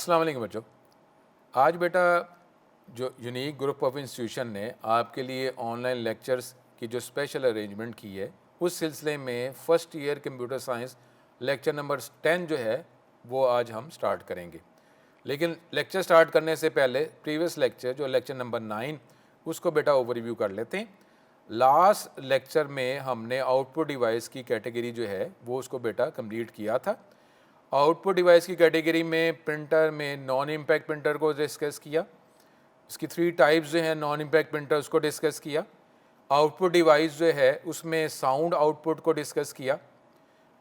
अस्सलाम वालेकुम बच्चों। आज बेटा जो यूनिक ग्रुप ऑफ इंस्टीट्यूशन ने आपके लिए ऑनलाइन लेक्चर्स की जो स्पेशल अरेंजमेंट की है, उस सिलसिले में first year computer science lecture number 10 जो है वो आज हम स्टार्ट करेंगे। लेकिन लेक्चर स्टार्ट करने से पहले प्रीवियस लेक्चर जो लेक्चर नंबर 9 उसको बेटा ओवरव्यू कर लेते हैं। लास्ट लेक्चर में हमने आउटपुट डिवाइस की कैटेगरी जो है वो उसको बेटा कंप्लीट किया था। आउटपुट डिवाइस की कैटेगरी में प्रिंटर में नॉन इम्पैक्ट प्रिंटर को डिस्कस किया। इसकी 3 टाइप्स जो हैं नॉन इम्पैक्ट प्रिंटर उसको डिस्कस किया। आउटपुट डिवाइस जो है उसमें साउंड आउटपुट को डिस्कस किया।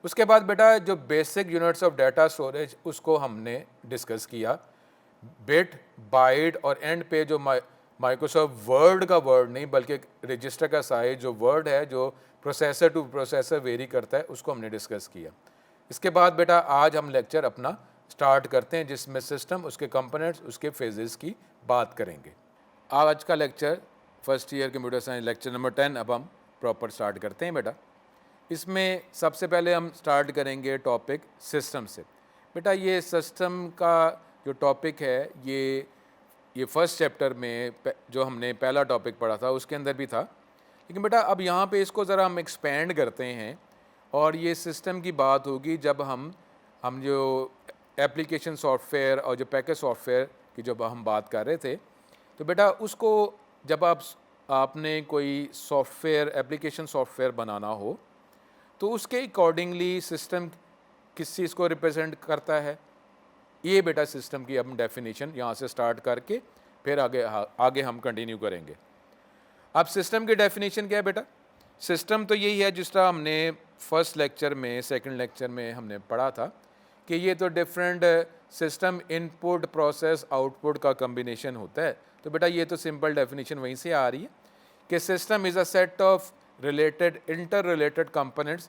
उसके बाद बेटा जो basic units of data storage उसको हमने डिस्कस किया। बिट, बाइट और एंड पे जो माइक्रोसॉफ्ट वर्ड का वर्ड नहीं बल्कि रजिस्टर का साइज जो वर्ड है जो प्रोसेसर टू प्रोसेसर वेरी करता है उसको हमने डिस्कस किया। इसके बाद बेटा आज हम लेक्चर अपना स्टार्ट करते हैं जिसमें सिस्टम, उसके कंपोनेंट्स, उसके फेजेस की बात करेंगे। आज का lecture first year computer science lecture number 10 अब हम प्रॉपर स्टार्ट करते हैं बेटा। इसमें सबसे पहले हम स्टार्ट करेंगे टॉपिक सिस्टम से। बेटा ये सिस्टम का जो टॉपिक है ये फर्स्ट चैप्टर में जो हमने पहला टॉपिक पढ़ा था उसके अंदर भी था, लेकिन बेटा अब यहाँ पे इसको ज़रा हम एक्सपेंड करते हैं और ये सिस्टम की बात होगी जब हम जो एप्लीकेशन सॉफ्टवेयर और जो पैकेज सॉफ्टवेयर की जब हम बात कर रहे थे, तो बेटा उसको जब आपने कोई सॉफ्टवेयर एप्लीकेशन सॉफ्टवेयर बनाना हो तो उसके अकॉर्डिंगली सिस्टम किस चीज़ को रिप्रेजेंट करता है, ये बेटा सिस्टम की हम डेफिनेशन यहाँ से स्टार्ट करके फिर आगे हम कंटिन्यू करेंगे। अब सिस्टम की डेफिनेशन क्या है बेटा? सिस्टम तो यही है जिस तरह हमने फर्स्ट लेक्चर में सेकंड लेक्चर में हमने पढ़ा था कि ये तो different system input process output का कम्बिनेशन होता है। तो बेटा ये तो सिंपल डेफिनेशन वहीं से आ रही है कि system is a set of related inter related components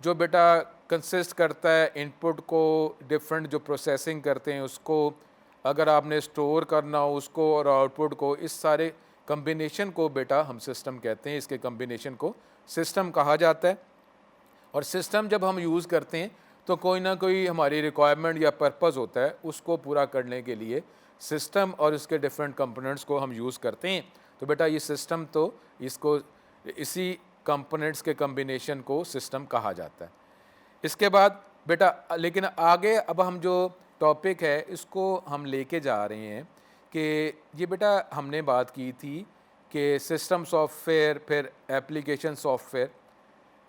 जो बेटा कंसिस्ट करता है इनपुट को डिफरेंट जो प्रोसेसिंग करते हैं उसको, अगर आपने स्टोर करना हो उसको और आउटपुट को, इस सारे कम्बिनेशन को बेटा हम सिस्टम कहते हैं। इसके कम्बिनेशन को सिस्टम कहा जाता है। और सिस्टम जब हम यूज़ करते हैं तो कोई ना कोई हमारी रिक्वायरमेंट या पर्पस होता है, उसको पूरा करने के लिए सिस्टम और इसके डिफरेंट कंपोनेंट्स को हम यूज़ करते हैं। तो बेटा ये सिस्टम तो इसी कंपोनेंट्स के कम्बिनेशन को सिस्टम कहा जाता है। इसके बाद बेटा लेकिन आगे अब हम जो टॉपिक है इसको हम लेके जा रहे हैं कि ये बेटा हमने बात की थी कि सिस्टम सॉफ्टवेयर फिर एप्लीकेशन सॉफ्टवेयर।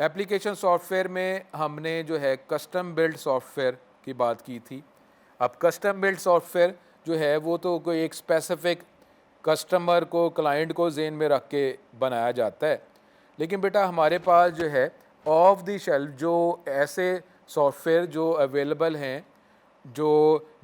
एप्लीकेशन सॉफ्टवेयर में हमने जो है कस्टम बिल्ड सॉफ्टवेयर की बात की थी। अब कस्टम बिल्ड सॉफ्टवेयर जो है वो तो कोई एक स्पेसिफिक कस्टमर को, क्लाइंट को ज़हन में रख के बनाया जाता है, लेकिन बेटा हमारे पास जो है ऑफ द शेल्फ जो ऐसे सॉफ्टवेयर जो अवेलेबल हैं जो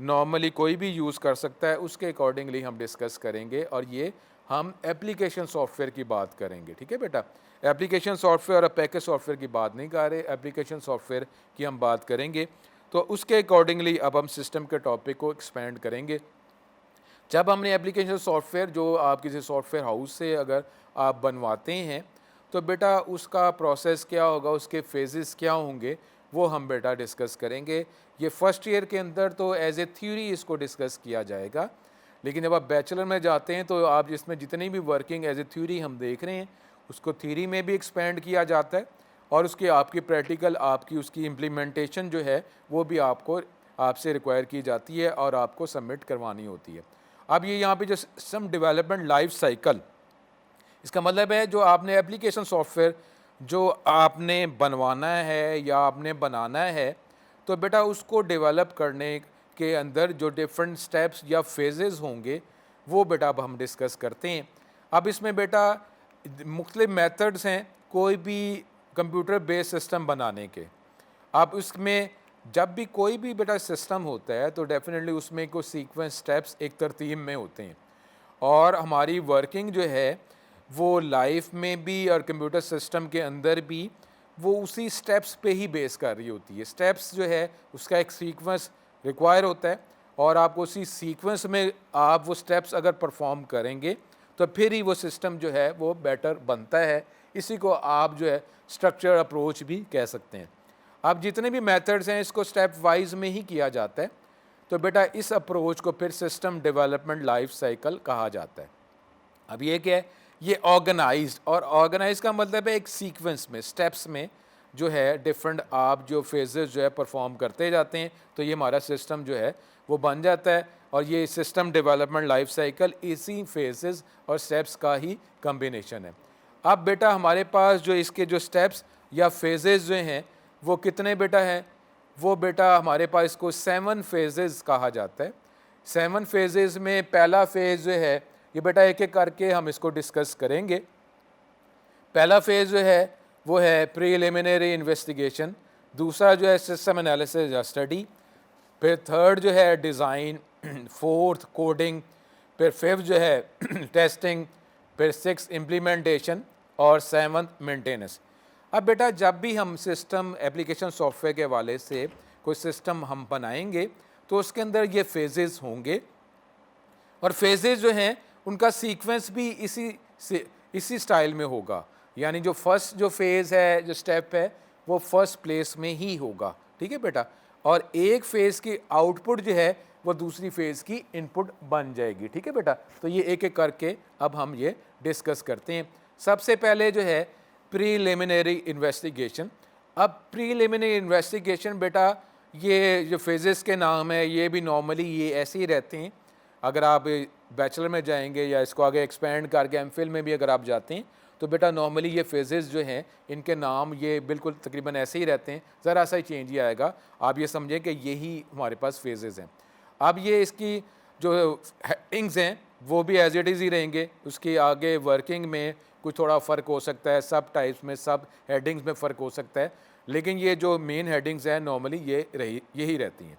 नॉर्मली कोई भी यूज़ कर सकता है, उसके अकॉर्डिंगली हम डिस्कस करेंगे और ये हम एप्लीकेशन सॉफ्टवेयर की बात करेंगे। ठीक है बेटा, एप्लीकेशन सॉफ्टवेयर और पैकेज सॉफ्टवेयर की बात नहीं कर रहे, एप्लीकेशन सॉफ्टवेयर की हम बात करेंगे। तो उसके अकॉर्डिंगली अब हम सिस्टम के टॉपिक को एक्सपेंड करेंगे। जब हमने एप्लीकेशन सॉफ्टवेयर जो आप किसी सॉफ्टवेयर हाउस से अगर आप बनवाते हैं तो बेटा उसका प्रोसेस क्या होगा, उसके फेजेस क्या होंगे, वो हम बेटा डिस्कस करेंगे। ये फर्स्ट ईयर के अंदर तो एज ए थ्योरी इसको डिस्कस किया जाएगा, लेकिन जब आप बैचलर में जाते हैं तो आप जिसमें जितनी भी वर्किंग एज ए थ्योरी हम देख रहे हैं उसको थ्योरी में भी एक्सपेंड किया जाता है और उसकी आपकी प्रैक्टिकल आपकी उसकी इम्प्लीमेंटेशन जो है वो भी आपसे रिक्वायर की जाती है और आपको सबमिट करवानी होती है। अब ये यहाँ पे जो सिस्टम डेवलपमेंट लाइफ साइकिल, इसका मतलब है जो आपने एप्लीकेशन सॉफ्टवेयर जो आपने बनवाना है या आपने बनाना है तो बेटा उसको डेवलप करने के अंदर जो डिफरेंट स्टेप्स या फेजेस होंगे वो बेटा अब हम डिस्कस करते हैं। अब इसमें बेटा मुख्तलिफ मेथड्स हैं कोई भी कंप्यूटर बेस्ड सिस्टम बनाने के। अब उसमें जब भी कोई भी बेटा सिस्टम होता है तो डेफिनेटली उसमें कोई सीक्वेंस स्टेप्स एक तरतीब में होते हैं और हमारी वर्किंग जो है वो लाइफ में भी और कंप्यूटर सिस्टम के अंदर भी वो उसी स्टेप्स पे ही बेस कर रही होती है। स्टेप्स जो है उसका एक सीक्वेंस रिक्वायर होता है और आपको उसी सीक्वेंस में आप वो स्टेप्स अगर परफॉर्म करेंगे तो फिर ही वो सिस्टम जो है वो बेटर बनता है। इसी को आप जो है स्ट्रक्चर अप्रोच भी कह सकते हैं। अब जितने भी मेथड्स हैं इसको स्टेप वाइज में ही किया जाता है। तो बेटा इस अप्रोच को फिर सिस्टम डेवलपमेंट लाइफ साइकिल कहा जाता है। अब ये क्या है, ये ऑर्गेनाइज्ड, और ऑर्गेनाइज का मतलब है एक सीक्वेंस में, स्टेप्स में जो है डिफरेंट आप जो फेजेस जो है परफॉर्म करते जाते हैं, तो ये हमारा सिस्टम जो है वो बन जाता है। और ये सिस्टम डेवलपमेंट लाइफ साइकिल इसी फेजेस और स्टेप्स का ही कम्बिनेशन है। अब बेटा हमारे पास जो इसके जो स्टेप्स या फेजेस जो हैं वो कितने बेटा हैं, वो बेटा हमारे पास इसको 7 फेजेस कहा जाता है। 7 फेजेस में पहला फेज जो है ये बेटा एक एक करके हम इसको डिस्कस करेंगे। पहला फेज जो है वो है प्रीलिमिनरी इन्वेस्टिगेशन, दूसरा जो है सिस्टम एनालिसिस या स्टडी, फिर थर्ड जो है डिज़ाइन, फोर्थ कोडिंग, फिर फिफ्थ जो है टेस्टिंग, फिर सिक्स इम्प्लीमेंटेशन और सेवन्थ मेंटेनेंस। अब बेटा जब भी हम सिस्टम एप्लीकेशन सॉफ्टवेयर के हवाले से कोई सिस्टम हम बनाएंगे तो उसके अंदर ये फेजेस होंगे, और फेजेस जो हैं उनका सीक्वेंस भी इसी स्टाइल में होगा। यानी जो फर्स्ट जो फेज़ है, जो स्टेप है, वो फर्स्ट प्लेस में ही होगा, ठीक है बेटा। और एक फेज़ की आउटपुट जो है वो दूसरी फेज़ की इनपुट बन जाएगी, ठीक है बेटा। तो ये एक एक करके अब हम ये डिस्कस करते हैं। सबसे पहले जो है प्रीलिमिनरी इन्वेस्टिगेशन। अब प्रीलिमिनरी इन्वेस्टिगेशन बेटा ये जो फेजेस के नाम है ये भी नॉर्मली ये ऐसे ही रहते हैं। अगर आप बैचलर में जाएंगे या इसको आगे एक्सपेंड करके एमफिल में भी अगर आप जाते हैं तो बेटा नॉर्मली ये फेजेस जो हैं इनके नाम ये बिल्कुल तकरीबन ऐसे ही रहते हैं, ज़रा सा ही चेंज ही आएगा। आप ये समझें कि यही हमारे पास फेजेस हैं। अब ये इसकी जो हेडिंग्स हैं वो भी एज इट इज़ ही रहेंगे, उसकी आगे वर्किंग में कुछ थोड़ा फ़र्क हो सकता है, सब टाइप्स में, सब हेडिंग्स में फ़र्क हो सकता है, लेकिन ये जो मेन हेडिंग्स हैं नॉर्मली यही रहती हैं।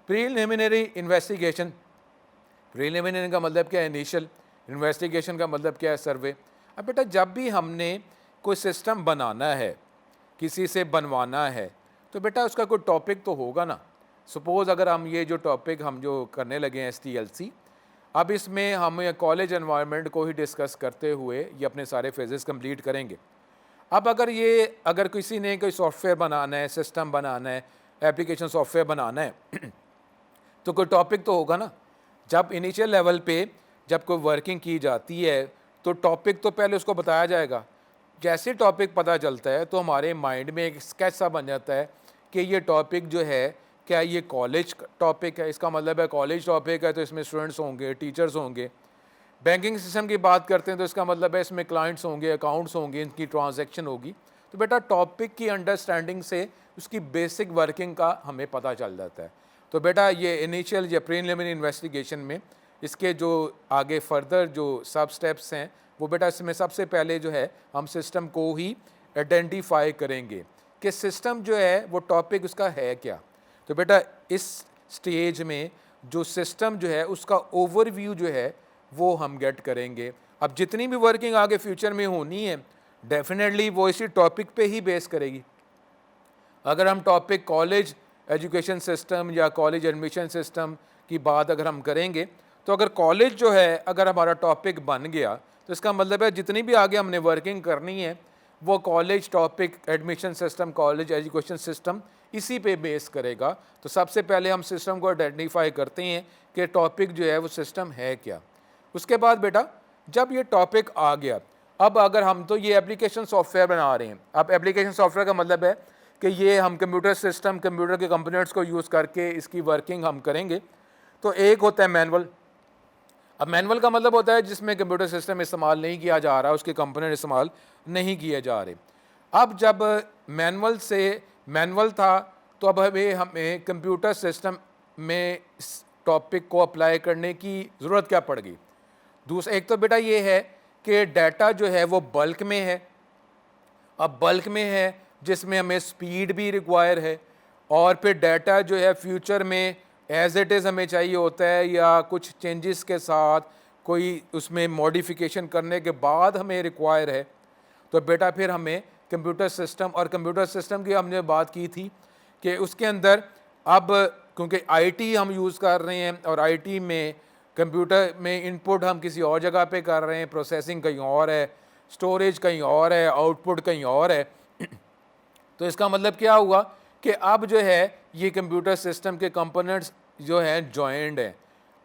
प्रीलिमिनरी इन्वेस्टिगेशन, प्रीलिमिनरी का मतलब क्या है, इनिशियल, इन्वेस्टिगेशन का मतलब क्या है, सर्वे। अब बेटा जब भी हमने कोई सिस्टम बनाना है, किसी से बनवाना है, तो बेटा उसका कोई टॉपिक तो होगा ना। सपोज़ अगर हम ये जो टॉपिक हम जो करने लगे हैं STLC, अब इसमें हम कॉलेज एनवायरनमेंट को ही डिस्कस करते हुए ये अपने सारे फेजेस कंप्लीट करेंगे। अब अगर किसी ने कोई सॉफ्टवेयर बनाना है, सिस्टम बनाना है, एप्लीकेशन सॉफ्टवेयर बनाना है तो कोई टॉपिक तो होगा ना। जब इनिशियल लेवल पे जब कोई वर्किंग की जाती है तो टॉपिक तो पहले उसको बताया जाएगा। जैसे टॉपिक पता चलता है तो हमारे माइंड में एक स्केच सा बन जाता है कि ये टॉपिक जो है क्या ये कॉलेज टॉपिक है, इसका मतलब है कॉलेज टॉपिक है तो इसमें स्टूडेंट्स होंगे, टीचर्स होंगे। बैंकिंग सिस्टम की बात करते हैं तो इसका मतलब है इसमें क्लाइंट्स होंगे, अकाउंट्स होंगे, इनकी ट्रांजैक्शन होगी। तो बेटा टॉपिक की अंडरस्टैंडिंग से उसकी बेसिक वर्किंग का हमें पता चल जाता है। तो बेटा ये इनिशियल या प्रीलिमिनरी इन्वेस्टिगेशन में इसके जो आगे फर्दर जो सब स्टेप्स हैं वो बेटा इसमें सबसे पहले जो है हम सिस्टम को ही आइडेंटिफाई करेंगे कि सिस्टम जो है वो टॉपिक उसका है क्या। तो बेटा इस स्टेज में जो सिस्टम जो है उसका ओवरव्यू जो है वो हम गेट करेंगे। अब जितनी भी वर्किंग आगे फ्यूचर में होनी है डेफिनेटली वो इसी टॉपिक पे ही बेस करेगी। अगर हम टॉपिक कॉलेज एजुकेशन सिस्टम या कॉलेज एडमिशन सिस्टम की बात अगर हम करेंगे तो अगर कॉलेज जो है अगर हमारा टॉपिक बन गया तो इसका मतलब है जितनी भी आगे हमने वर्किंग करनी है वो college topic, admission system, college education system इसी पे बेस करेगा। तो सबसे पहले हम सिस्टम को आइडेंटिफाई करते हैं कि टॉपिक जो है वो सिस्टम है क्या। उसके बाद बेटा जब ये टॉपिक आ गया, अब अगर हम तो ये एप्लीकेशन सॉफ्टवेयर बना रहे हैं, अब एप्लीकेशन सॉफ्टवेयर का मतलब है कि ये हम कंप्यूटर सिस्टम, कंप्यूटर के कंपोनेंट्स को यूज़ करके इसकी वर्किंग हम करेंगे। तो एक होता है मैनुअल। अब मैनुअल का मतलब होता है जिसमें कंप्यूटर सिस्टम इस्तेमाल नहीं किया जा रहा, उसके कंपोनेंट इस्तेमाल नहीं किए जा रहे। अब जब मैनुअल था तो अब हमें कंप्यूटर सिस्टम में इस टॉपिक को अप्लाई करने की ज़रूरत क्या पड़ गई। दूसरा एक तो बेटा ये है कि डाटा जो है वो बल्क में है। अब बल्क में है जिसमें हमें स्पीड भी रिक्वायर है, और फिर डाटा जो है फ्यूचर में एज इट इज़ हमें चाहिए होता है या कुछ चेंजेस के साथ कोई उसमें मॉडिफिकेशन करने के बाद हमें रिक्वायर है। तो बेटा फिर हमें कंप्यूटर सिस्टम, और कंप्यूटर सिस्टम की हमने बात की थी कि उसके अंदर अब क्योंकि आईटी हम यूज़ कर रहे हैं और आईटी में कंप्यूटर में इनपुट हम किसी और जगह पे कर रहे हैं, प्रोसेसिंग कहीं और है, स्टोरेज कहीं और है, आउटपुट कहीं और है। तो इसका मतलब क्या हुआ कि अब जो है ये कंप्यूटर सिस्टम के कंपोनेंट्स जो है जॉइंट है।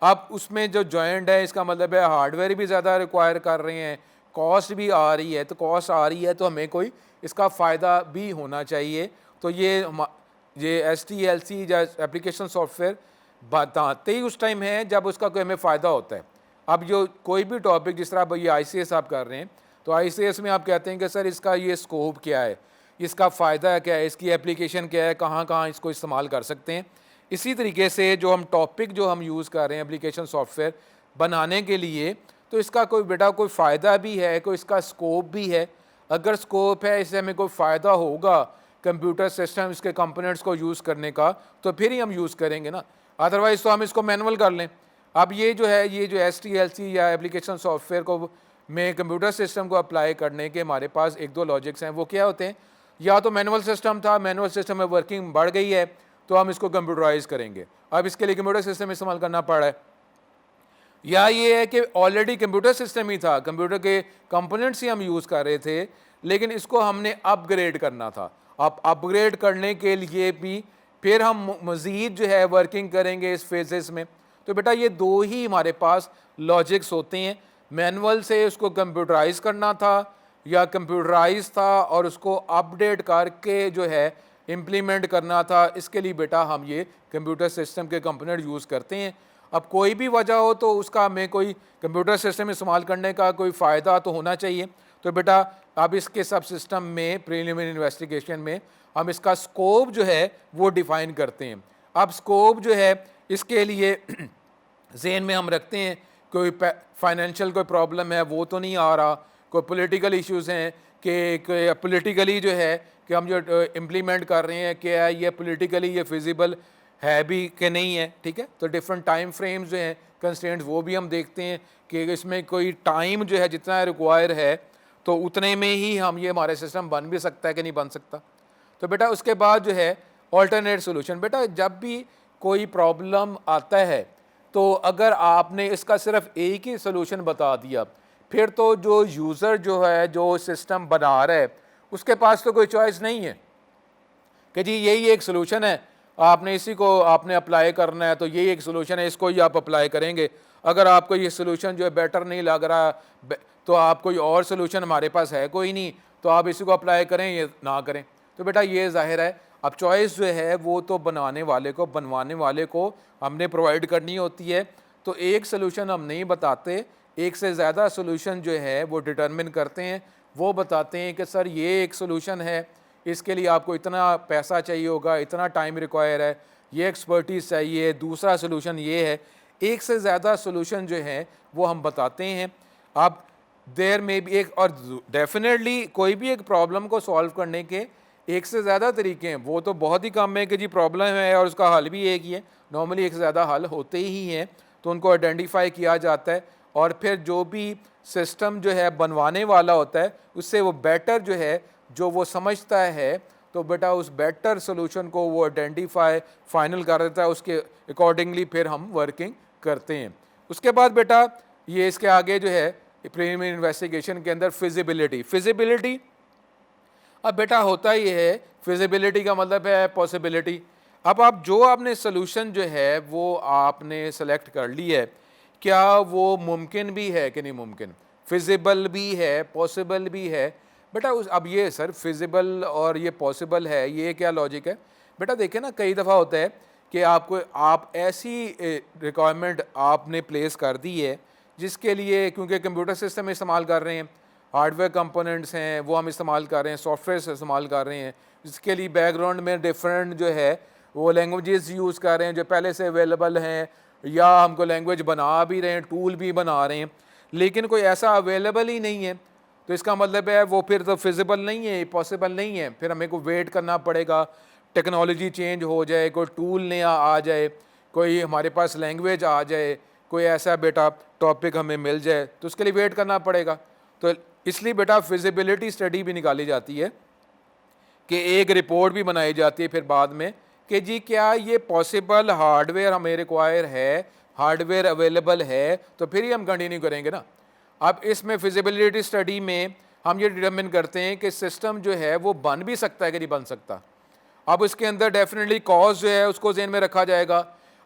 अब उसमें जो जॉइंट है इसका मतलब है हार्डवेयर भी ज़्यादा रिक्वायर कर रहे हैं, कॉस्ट भी आ रही है, तो कॉस्ट आ रही है तो हमें कोई इसका फ़ायदा भी होना चाहिए। तो ये SDLC या एप्लीकेशन सॉफ्टवेयर बताते ही उस टाइम है जब उसका कोई हमें फ़ायदा होता है। अब जो कोई भी टॉपिक जिस तरह ये ICS आप कर रहे हैं, तो ICS में आप कहते हैं कि सर इसका ये स्कोप क्या है, इसका फ़ायदा क्या है, इसकी एप्लीकेशन क्या है, कहाँ कहाँ इसको इस्तेमाल कर सकते हैं। इसी तरीके से जो हम टॉपिक जो हम यूज़ कर रहे हैं एप्लीकेशन सॉफ्टवेयर बनाने के लिए, तो इसका कोई बेटा कोई फ़ायदा भी है, कोई इसका स्कोप भी है। अगर स्कोप है, इससे हमें कोई फ़ायदा होगा कंप्यूटर सिस्टम इसके कंपोनेंट्स को यूज़ करने का, तो फिर ही हम यूज़ करेंगे ना, अदरवाइज़ तो हम इसको मैनुअल कर लें। अब ये जो SDLC या एप्लीकेशन सॉफ्टवेयर को में कंप्यूटर सिस्टम को अप्लाई करने के हमारे पास एक दो लॉजिक्स हैं। वो क्या होते हैं? या तो मैनुअल सिस्टम था, मैनुअल सिस्टम में वर्किंग बढ़ गई है तो हम इसको कंप्यूटराइज करेंगे, अब इसके लिए कंप्यूटर सिस्टम इस्तेमाल करना पड़ा है। या ये है कि ऑलरेडी कंप्यूटर सिस्टम ही था, कंप्यूटर के कंपोनेंट्स ही हम यूज़ कर रहे थे, लेकिन इसको हमने अपग्रेड करना था। अब अपग्रेड करने के लिए भी फिर हम मज़ीद जो है वर्किंग करेंगे इस फेजेस में। तो बेटा ये दो ही हमारे पास लॉजिक्स होते हैं, मैनुअल से उसको कंप्यूटराइज करना था या कंप्यूटराइज था और उसको अपडेट करके जो है इम्प्लीमेंट करना था। इसके लिए बेटा हम ये कंप्यूटर सिस्टम के कंपोनेंट यूज़ करते हैं। अब कोई भी वजह हो तो उसका हमें कोई कंप्यूटर सिस्टम इस्तेमाल करने का कोई फ़ायदा तो होना चाहिए। तो बेटा अब इसके सब सिस्टम में प्रीलिमिनरी इन्वेस्टिगेशन में हम इसका स्कोप जो है वो डिफ़ाइन करते हैं। अब स्कोप जो है इसके लिए ज़हन में हम रखते हैं कोई फाइनेंशियल कोई प्रॉब्लम है वो तो नहीं आ रहा, कोई पॉलिटिकल इश्यूज़ हैं कि पॉलिटिकली जो है कि हम जो इम्प्लीमेंट कर रहे हैं क्या ये पॉलिटिकली ये फिजिबल है भी कि नहीं है। ठीक है, तो डिफरेंट टाइम फ्रेम्स जो हैं कंस्ट्रेंट्स वो भी हम देखते हैं कि इसमें कोई टाइम जो है जितना रिक्वायर है तो उतने में ही हम ये हमारे सिस्टम बन भी सकता है कि नहीं बन सकता। तो बेटा उसके बाद जो है ऑल्टरनेट सोल्यूशन। बेटा जब भी कोई प्रॉब्लम आता है तो अगर आपने इसका सिर्फ एक ही सोल्यूशन बता दिया, फिर तो जो यूज़र जो है जो सिस्टम बना रहा है उसके पास तो कोई चॉइस नहीं है कि जी यही एक सोल्यूशन है, आपने इसी को आपने अप्लाई करना है, तो यही एक सोल्यूशन है, इसको ही आप अप्लाई करेंगे। अगर आपको ये सोल्यूशन जो है बेटर नहीं लग रहा तो आप कोई और सोल्यूशन हमारे पास है कोई नहीं, तो आप इसी को अप्लाई करें या ना करें। तो बेटा ये ज़ाहिर है अब चॉइस जो है वो तो बनवाने वाले को हमने प्रोवाइड करनी होती है। तो एक सोल्यूशन हम नहीं बताते, एक से ज़्यादा सोल्यूशन जो है वो डिटरमिन करते हैं। वो बताते हैं कि सर ये एक सोल्यूशन है, इसके लिए आपको इतना पैसा चाहिए होगा, इतना टाइम रिक्वायर है, ये एक्सपर्टीज़ चाहिए, दूसरा सोल्यूशन ये है। एक से ज़्यादा सोल्यूशन जो है वो हम बताते हैं। अब देर में भी एक और डेफिनेटली कोई भी एक प्रॉब्लम को सॉल्व करने के एक से ज़्यादा तरीके हैं, वो तो बहुत ही कम है कि जी प्रॉब्लम है और उसका हल भी एक ही है। नॉर्मली एक से ज़्यादा हल होते ही हैं, तो उनको आइडेंटिफाई किया जाता है और फिर जो भी सिस्टम जो है बनवाने वाला होता है उससे वो बेटर जो है जो वो समझता है, तो बेटा उस बेटर सोल्यूशन को वो आइडेंटिफाई फाइनल कर देता है, उसके अकॉर्डिंगली फिर हम वर्किंग करते हैं। उसके बाद बेटा ये इसके आगे जो है प्रीलिमिनरी इन्वेस्टिगेशन के अंदर फिजिबिलिटी। अब बेटा होता ये है फिजिबिलिटी का मतलब है पॉसिबिलिटी। अब आप जो आपने सोल्यूशन जो है वो आपने सेलेक्ट कर ली है, क्या वो मुमकिन भी है कि नहीं मुमकिन, फिजिबल भी है, पॉसिबल भी है। बेटा अब ये सर फिजिबल और ये पॉसिबल है, ये क्या लॉजिक है? बेटा देखिए ना, कई दफ़ा होता है कि आप ऐसी रिक्वायरमेंट आपने प्लेस कर दी है जिसके लिए, क्योंकि कंप्यूटर सिस्टम इस्तेमाल कर रहे हैं, हार्डवेयर कंपोनेंट्स हैं वो हम इस्तेमाल कर रहे हैं, सॉफ्टवेयर इस्तेमाल कर रहे हैं, जिसके लिए बैकग्राउंड में डिफरेंट जो है वो लैंग्वेजेस यूज़ कर रहे हैं जो पहले से अवेलेबल हैं, या हमको लैंग्वेज बना भी रहे हैं, टूल भी बना रहे हैं, लेकिन कोई ऐसा अवेलेबल ही नहीं है। तो इसका मतलब है वो फिर तो फिजिबल नहीं है, पॉसिबल नहीं है। फिर हमें को वेट करना पड़ेगा, टेक्नोलॉजी चेंज हो जाए, कोई टूल नया आ जाए, कोई हमारे पास लैंग्वेज आ जाए, कोई ऐसा बेटा टॉपिक हमें मिल जाए, तो उसके लिए वेट करना पड़ेगा। तो इसलिए बेटा फिजिबिलिटी स्टडी भी निकाली जाती है कि एक रिपोर्ट भी बनाई जाती है फिर बाद में कि जी क्या ये पॉसिबल हार्डवेयर हमें रिक्वायर है, हार्डवेयर अवेलेबल है, तो फिर ही हम कंटिन्यू करेंगे ना। अब इसमें फिजिबिलिटी स्टडी में हम ये डिटरमिन करते हैं कि सिस्टम जो है वो बन भी सकता है कि नहीं बन सकता। अब इसके अंदर डेफिनेटली कॉस्ट जो है उसको ज़हन में रखा जाएगा।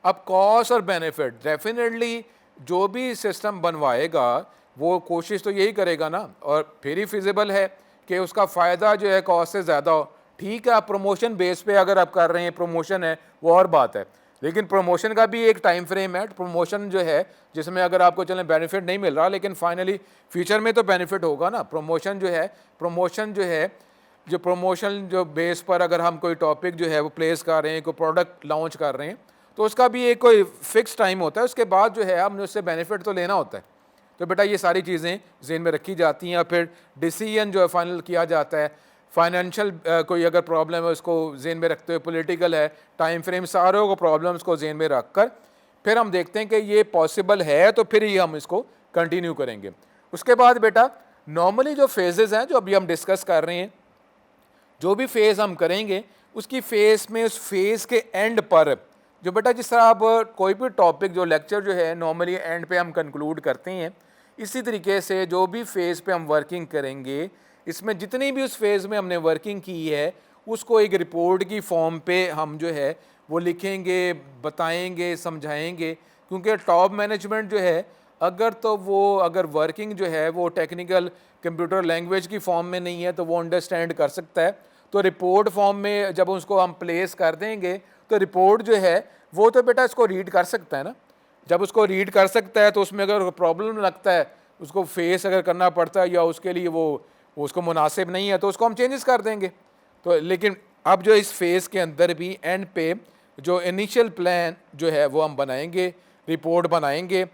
अब कॉस्ट और बेनिफिट डेफिनेटली जो भी सिस्टम बनवाएगा वो कोशिश तो यही करेगा ना, और फिर ही फिजिबल है कि उसका फ़ायदा जो है कॉस्ट से ज़्यादा हो। ठीक है, आप प्रमोशन बेस पे अगर आप कर रहे हैं, प्रमोशन है वो और बात है, लेकिन प्रमोशन का भी एक टाइम फ्रेम है। प्रमोशन जो है जिसमें अगर आपको चलें बेनिफिट नहीं मिल रहा, लेकिन फाइनली फ्यूचर में तो बेनिफिट होगा ना। प्रमोशन जो है जो प्रमोशन जो बेस पर अगर हम कोई टॉपिक जो है वो प्लेस कर रहे हैं, कोई प्रोडक्ट लॉन्च कर रहे हैं, तो उसका भी एक कोई फिक्स टाइम होता है, उसके बाद जो है हमने उससे बेनिफिट तो लेना होता है। तो बेटा ये सारी चीज़ें जेहन में रखी जाती हैं, और फिर डिसीजन जो है फाइनल किया जाता है। फाइनेंशियल कोई अगर प्रॉब्लम है उसको जेहन में रखते हुए, पॉलिटिकल है, टाइम फ्रेम, सारों को प्रॉब्लम्स को जेहन में रख कर फिर हम देखते हैं कि ये पॉसिबल है, तो फिर ही हम इसको कंटिन्यू करेंगे। उसके बाद बेटा नॉर्मली जो फेजेस हैं जो अभी हम डिस्कस कर रहे हैं, जो भी फेज़ हम करेंगे उसकी फेज़ में, उस फेज़ के एंड पर जो बेटा जिस तरह आप कोई भी टॉपिक जो लेक्चर जो है नॉर्मली एंड पे हम कंक्लूड करते हैं, इसी तरीके से जो भी फेज़ पे हम वर्किंग करेंगे, इसमें जितनी भी उस फेज़ में हमने वर्किंग की है उसको एक रिपोर्ट की फॉर्म पे हम जो है वो लिखेंगे, बताएंगे, समझाएंगे। क्योंकि टॉप मैनेजमेंट जो है अगर वर्किंग जो है वो टेक्निकल कंप्यूटर लैंग्वेज की फॉर्म में नहीं है तो वो अंडरस्टैंड कर सकता है। तो रिपोर्ट फॉर्म में जब उसको हम प्लेस कर देंगे तो रिपोर्ट जो है वो तो बेटा इसको रीड कर सकता है ना। जब उसको रीड कर सकता है तो उसमें अगर प्रॉब्लम लगता है, उसको फेस अगर करना पड़ता है या उसके लिए वो उसको मुनासिब नहीं है, तो उसको हम चेंजेस कर देंगे। तो लेकिन अब जो इस फेज़ के अंदर भी एंड पे जो इनिशियल प्लान जो है वो हम बनाएंगे, रिपोर्ट बनाएंगे।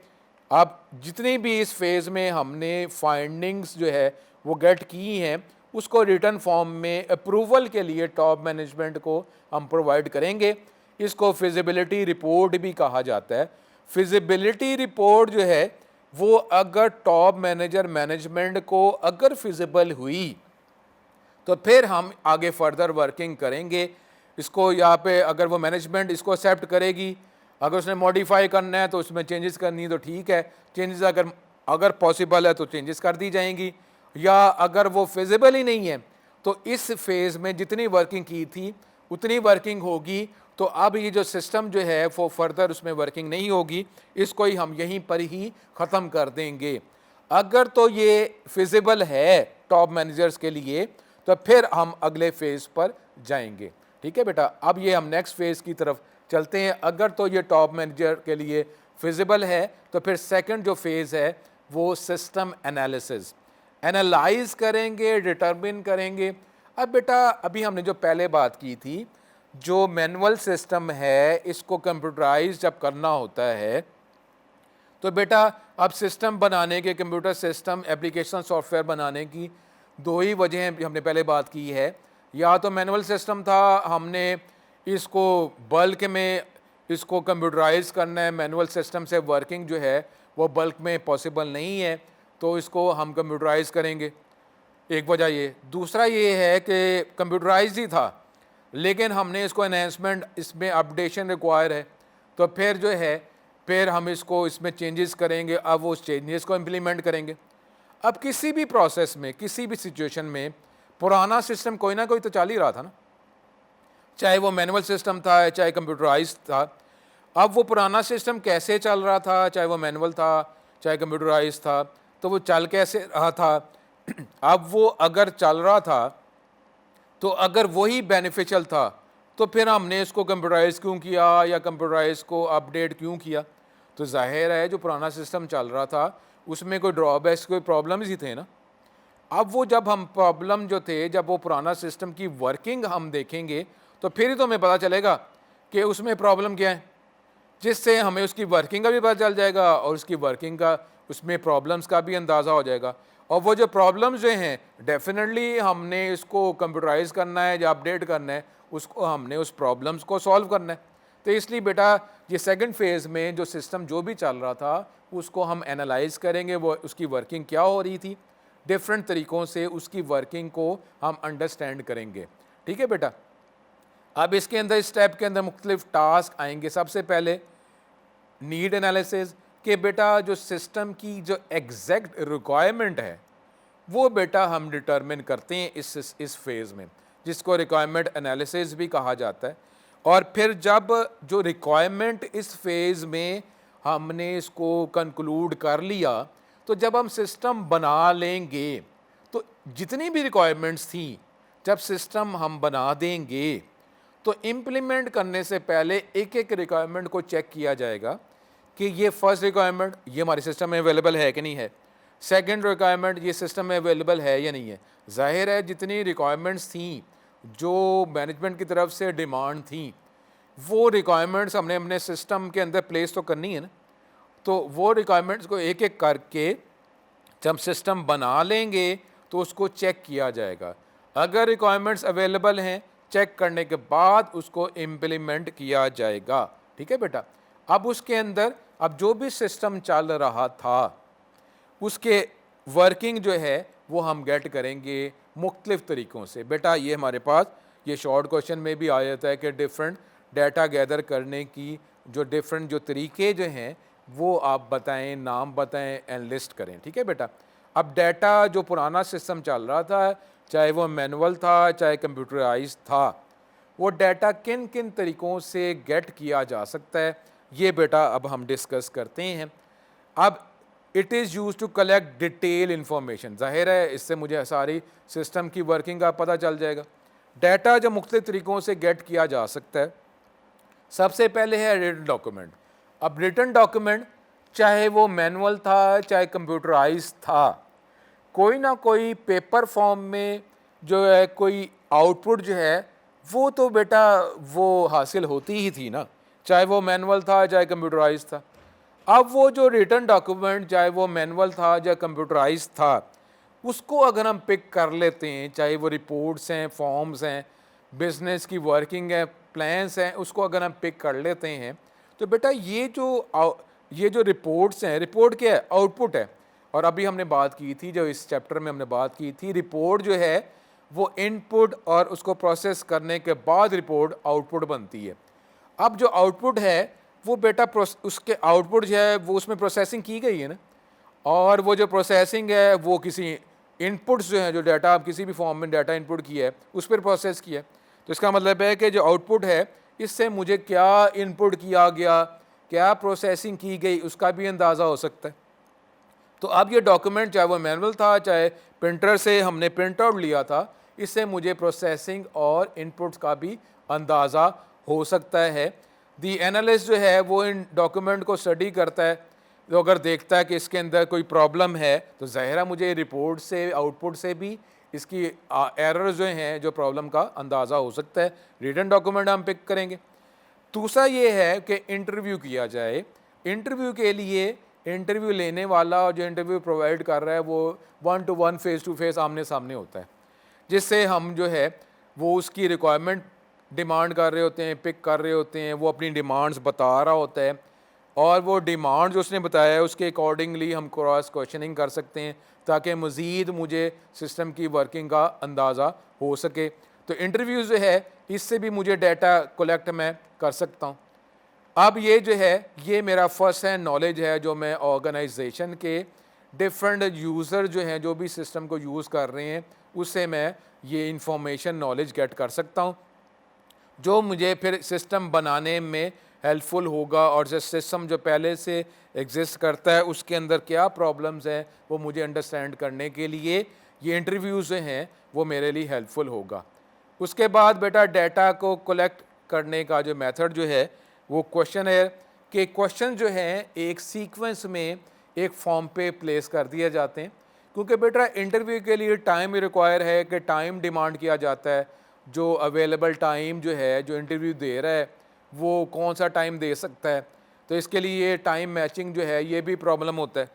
अब जितनी भी इस फेज़ में हमने फाइंडिंग्स जो है वो गेट की हैं, उसको रिटर्न फॉर्म में अप्रूवल के लिए टॉप मैनेजमेंट को हम प्रोवाइड करेंगे। इसको फिजिबिलिटी रिपोर्ट भी कहा जाता है। फिजिबिलिटी रिपोर्ट जो है वो अगर टॉप मैनेजमेंट को अगर फिजिबल हुई तो फिर हम आगे फर्दर वर्किंग करेंगे। इसको यहाँ पे अगर वो मैनेजमेंट इसको एक्सेप्ट करेगी, अगर उसने मॉडिफाई करना है तो उसमें चेंजेस करनी है तो ठीक है, चेंजेस अगर पॉसिबल है तो चेंजेस कर दी जाएंगी। या अगर वो फिजिबल ही नहीं है तो इस फेज़ में जितनी वर्किंग की थी उतनी वर्किंग होगी। तो अब ये जो सिस्टम जो है वो फर्दर उसमें वर्किंग नहीं होगी, इसको ही हम यहीं पर ही ख़त्म कर देंगे। अगर तो ये फिजिबल है टॉप मैनेजर्स के लिए तो फिर हम अगले फेज़ पर जाएंगे। ठीक है बेटा, अब ये हम नेक्स्ट फेज़ की तरफ चलते हैं। अगर तो ये टॉप मैनेजर के लिए फिजिबल है तो फिर सेकंड जो फेज़ है वो सिस्टम एनालिसिस, एनालाइज करेंगे, डिटरमिन करेंगे। अब बेटा अभी हमने जो पहले बात की थी, जो मैनुअल सिस्टम है इसको कंप्यूटराइज जब करना होता है तो बेटा अब सिस्टम बनाने के, कंप्यूटर सिस्टम एप्लीकेशन सॉफ्टवेयर बनाने की दो ही वजह हमने पहले बात की है। या तो मैनुअल सिस्टम था, हमने इसको बल्क में इसको कंप्यूटराइज करना है, मैनुअल सिस्टम से वर्किंग जो है वो बल्क में पॉसिबल नहीं है, तो इसको हम कंप्यूटराइज करेंगे। एक वजह ये, दूसरा ये है कि कंप्यूटराइज ही था लेकिन हमने इसको एनहेंसमेंट, इसमें अपडेशन रिक्वायर है, तो फिर जो है फिर हम इसको इसमें चेंजेस करेंगे। अब वो चेंजेस को इम्प्लीमेंट करेंगे। अब किसी भी प्रोसेस में, किसी भी सिचुएशन में पुराना सिस्टम कोई ना कोई तो चल ही रहा था ना, चाहे वो मैनुअल सिस्टम था चाहे कंप्यूटराइज था। अब वो पुराना सिस्टम कैसे चल रहा था, चाहे वो मैनुअल था चाहे कंप्यूटराइज था, तो वो चल कैसे रहा था। अब वो अगर चल रहा था तो अगर वही बेनिफिशियल था तो फिर हमने इसको कंप्यूटराइज क्यों किया या कंप्यूटराइज को अपडेट क्यों किया। तो जाहिर है जो पुराना सिस्टम चल रहा था उसमें कोई ड्रॉबैक्स, कोई प्रॉब्लम्स ही थे ना। अब वो जब हम प्रॉब्लम जो थे, जब वो पुराना सिस्टम की वर्किंग हम देखेंगे तो फिर ही तो हमें पता चलेगा कि उसमें प्रॉब्लम क्या है, जिससे हमें उसकी वर्किंग का भी पता चल जाएगा और उसकी वर्किंग का, उसमें प्रॉब्लम्स का भी अंदाज़ा हो जाएगा। और वो जो प्रॉब्लम्स जो हैं डेफिनेटली हमने इसको कंप्यूटराइज करना है या अपडेट करना है, उसको हमने उस प्रॉब्लम्स को सॉल्व करना है। तो इसलिए बेटा ये सेकंड फेज़ में जो सिस्टम जो भी चल रहा था उसको हम एनालाइज करेंगे, वो उसकी वर्किंग क्या हो रही थी, डिफरेंट तरीक़ों से उसकी वर्किंग को हम अंडरस्टैंड करेंगे। ठीक है बेटा, अब इसके अंदर स्टेप के अंदर मुख्तलिफ टास्क आएंगे। सबसे पहले नीड एनालिसिस, कि बेटा जो सिस्टम की जो एग्जैक्ट रिक्वायरमेंट है वो बेटा हम डिटरमिन करते हैं इस फेज़ में, जिसको रिक्वायरमेंट एनालिसिस भी कहा जाता है। और फिर जब जो रिक्वायरमेंट इस फेज़ में हमने इसको कंक्लूड कर लिया, तो जब हम सिस्टम बना लेंगे, तो जितनी भी रिक्वायरमेंट्स थी, जब सिस्टम हम बना देंगे, तो इम्प्लीमेंट करने से पहले एक एक रिक्वायरमेंट को चेक किया जाएगा कि ये फर्स्ट रिक्वायरमेंट ये हमारे सिस्टम में अवेलेबल है कि नहीं है, सेकंड रिक्वायरमेंट ये सिस्टम में अवेलेबल है या नहीं है। जाहिर है जितनी रिक्वायरमेंट्स थी, जो मैनेजमेंट की तरफ से डिमांड थी, वो रिक्वायरमेंट्स हमने अपने सिस्टम के अंदर प्लेस तो करनी है ना। तो वो रिक्वायरमेंट्स को एक एक करके जब सिस्टम बना लेंगे तो उसको चेक किया जाएगा। अगर रिक्वायरमेंट्स अवेलेबल हैं, चेक करने के बाद उसको इम्प्लीमेंट किया जाएगा। ठीक है बेटा। अब उसके अंदर अब जो भी सिस्टम चल रहा था उसके वर्किंग जो है वो हम गेट करेंगे मुख्तलिफ़ तरीक़ों से। बेटा ये हमारे पास ये शॉर्ट क्वेश्चन में भी आ जाता है कि डिफरेंट डाटा गैदर करने की जो डिफरेंट जो तरीके जो हैं वो आप बताएं, नाम बताएं एंड लिस्ट करें। ठीक है बेटा। अब डाटा जो पुराना सिस्टम चल रहा था, चाहे वो मैनुअल था चाहे कंप्यूटराइज था, वो डाटा किन किन तरीक़ों से गेट किया जा सकता है, ये बेटा अब हम डिस्कस करते हैं। अब it is use to collect detail information. ज़ाहिर है इससे मुझे सारी सिस्टम की वर्किंग का पता चल जाएगा। डाटा जो मुख्तलिफ़ तरीक़ों से गेट किया जा सकता है, सबसे पहले है रिटन डॉक्यूमेंट। अब रिटन डॉक्यूमेंट चाहे वो मैनुअल था चाहे कंप्यूटराइज था, कोई ना कोई पेपर फॉर्म में जो है कोई आउटपुट जो है वो तो बेटा वो हासिल होती ही थी ना, चाहे वो मैनुअल था चाहे कंप्यूटराइज था। अब वो जो रिटन डॉक्यूमेंट चाहे वो मैनुअल था या कंप्यूटराइज था, उसको अगर हम पिक कर लेते हैं, चाहे वो रिपोर्ट्स हैं, फॉर्म्स हैं, बिजनेस की वर्किंग है, प्लान्स हैं, उसको अगर हम पिक कर लेते हैं, तो बेटा ये जो रिपोर्ट्स हैं, रिपोर्ट क्या है? आउटपुट है। और अभी हमने बात की थी, जो इस चैप्टर में हमने बात की थी, रिपोर्ट जो है वो इनपुट और उसको प्रोसेस करने के बाद रिपोर्ट आउटपुट बनती है। अब जो आउटपुट है वो बेटा उसके आउटपुट जो है वो उसमें प्रोसेसिंग की गई है ना, और वो जो प्रोसेसिंग है वो किसी इनपुट्स जो है, जो डाटा आप किसी भी फॉर्म में डाटा इनपुट किया है उस पर प्रोसेस किया है। तो इसका मतलब है कि जो आउटपुट है इससे मुझे क्या इनपुट किया गया, क्या प्रोसेसिंग की गई, उसका भी अंदाज़ा हो सकता है। तो अब ये डॉक्यूमेंट चाहे वो मैनुअल था चाहे प्रिंटर से हमने प्रिंट आउट लिया था, इससे मुझे प्रोसेसिंग और इनपुट्स का भी अंदाज़ा हो सकता है। दी एनालिस्ट जो है वो इन डॉक्यूमेंट को स्टडी करता है, तो अगर देखता है कि इसके अंदर कोई प्रॉब्लम है तो ज़ाहिर मुझे रिपोर्ट से, आउटपुट से भी इसकी एरर जो हैं, जो प्रॉब्लम का अंदाज़ा हो सकता है। रिटन डॉक्यूमेंट हम पिक करेंगे। दूसरा ये है कि इंटरव्यू किया जाए। इंटरव्यू के लिए इंटरव्यू लेने वाला और जो इंटरव्यू प्रोवाइड कर रहा है वो 1 to 1 फेस टू फेस आमने सामने होता है, जिससे हम जो है वो उसकी रिक्वायरमेंट डिमांड कर रहे होते हैं, पिक कर रहे होते हैं, वो अपनी डिमांड्स बता रहा होता है, और वो डिमांड जो उसने बताया है उसके अकॉर्डिंगली हम क्रॉस क्वेश्चनिंग कर सकते हैं ताकि मज़ीद मुझे सिस्टम की वर्किंग का अंदाज़ा हो सके। तो इंटरव्यू जो है इससे भी मुझे डाटा कलेक्ट मैं कर सकता हूँ। अब ये जो है ये मेरा फर्स्ट हैंड नॉलेज है जो मैं ऑर्गेनाइजेशन के डिफरेंट यूज़र जो हैं, जो भी सिस्टम को यूज़ कर रहे हैं, उससे मैं ये इंफॉर्मेशन नॉलेज गेट कर सकता हूँ, जो मुझे फिर सिस्टम बनाने में हेल्पफुल होगा। और जो सिस्टम जो पहले से एग्जिस्ट करता है उसके अंदर क्या प्रॉब्लम्स हैं वो मुझे अंडरस्टैंड करने के लिए ये इंटरव्यूज़ जो हैं वो मेरे लिए हेल्पफुल होगा। उसके बाद बेटा डाटा को कलेक्ट करने का जो मेथड जो है वो क्वेश्चन है कि क्वेश्चन जो हैं एक सीक्वेंस में एक फॉर्म पे प्लेस कर दिए जाते हैं, क्योंकि बेटा इंटरव्यू के लिए टाइम रिक्वायर है कि टाइम डिमांड किया जाता है। जो अवेलेबल टाइम जो है, जो इंटरव्यू दे रहा है वो कौन सा टाइम दे सकता है, तो इसके लिए टाइम मैचिंग जो है ये भी प्रॉब्लम होता है।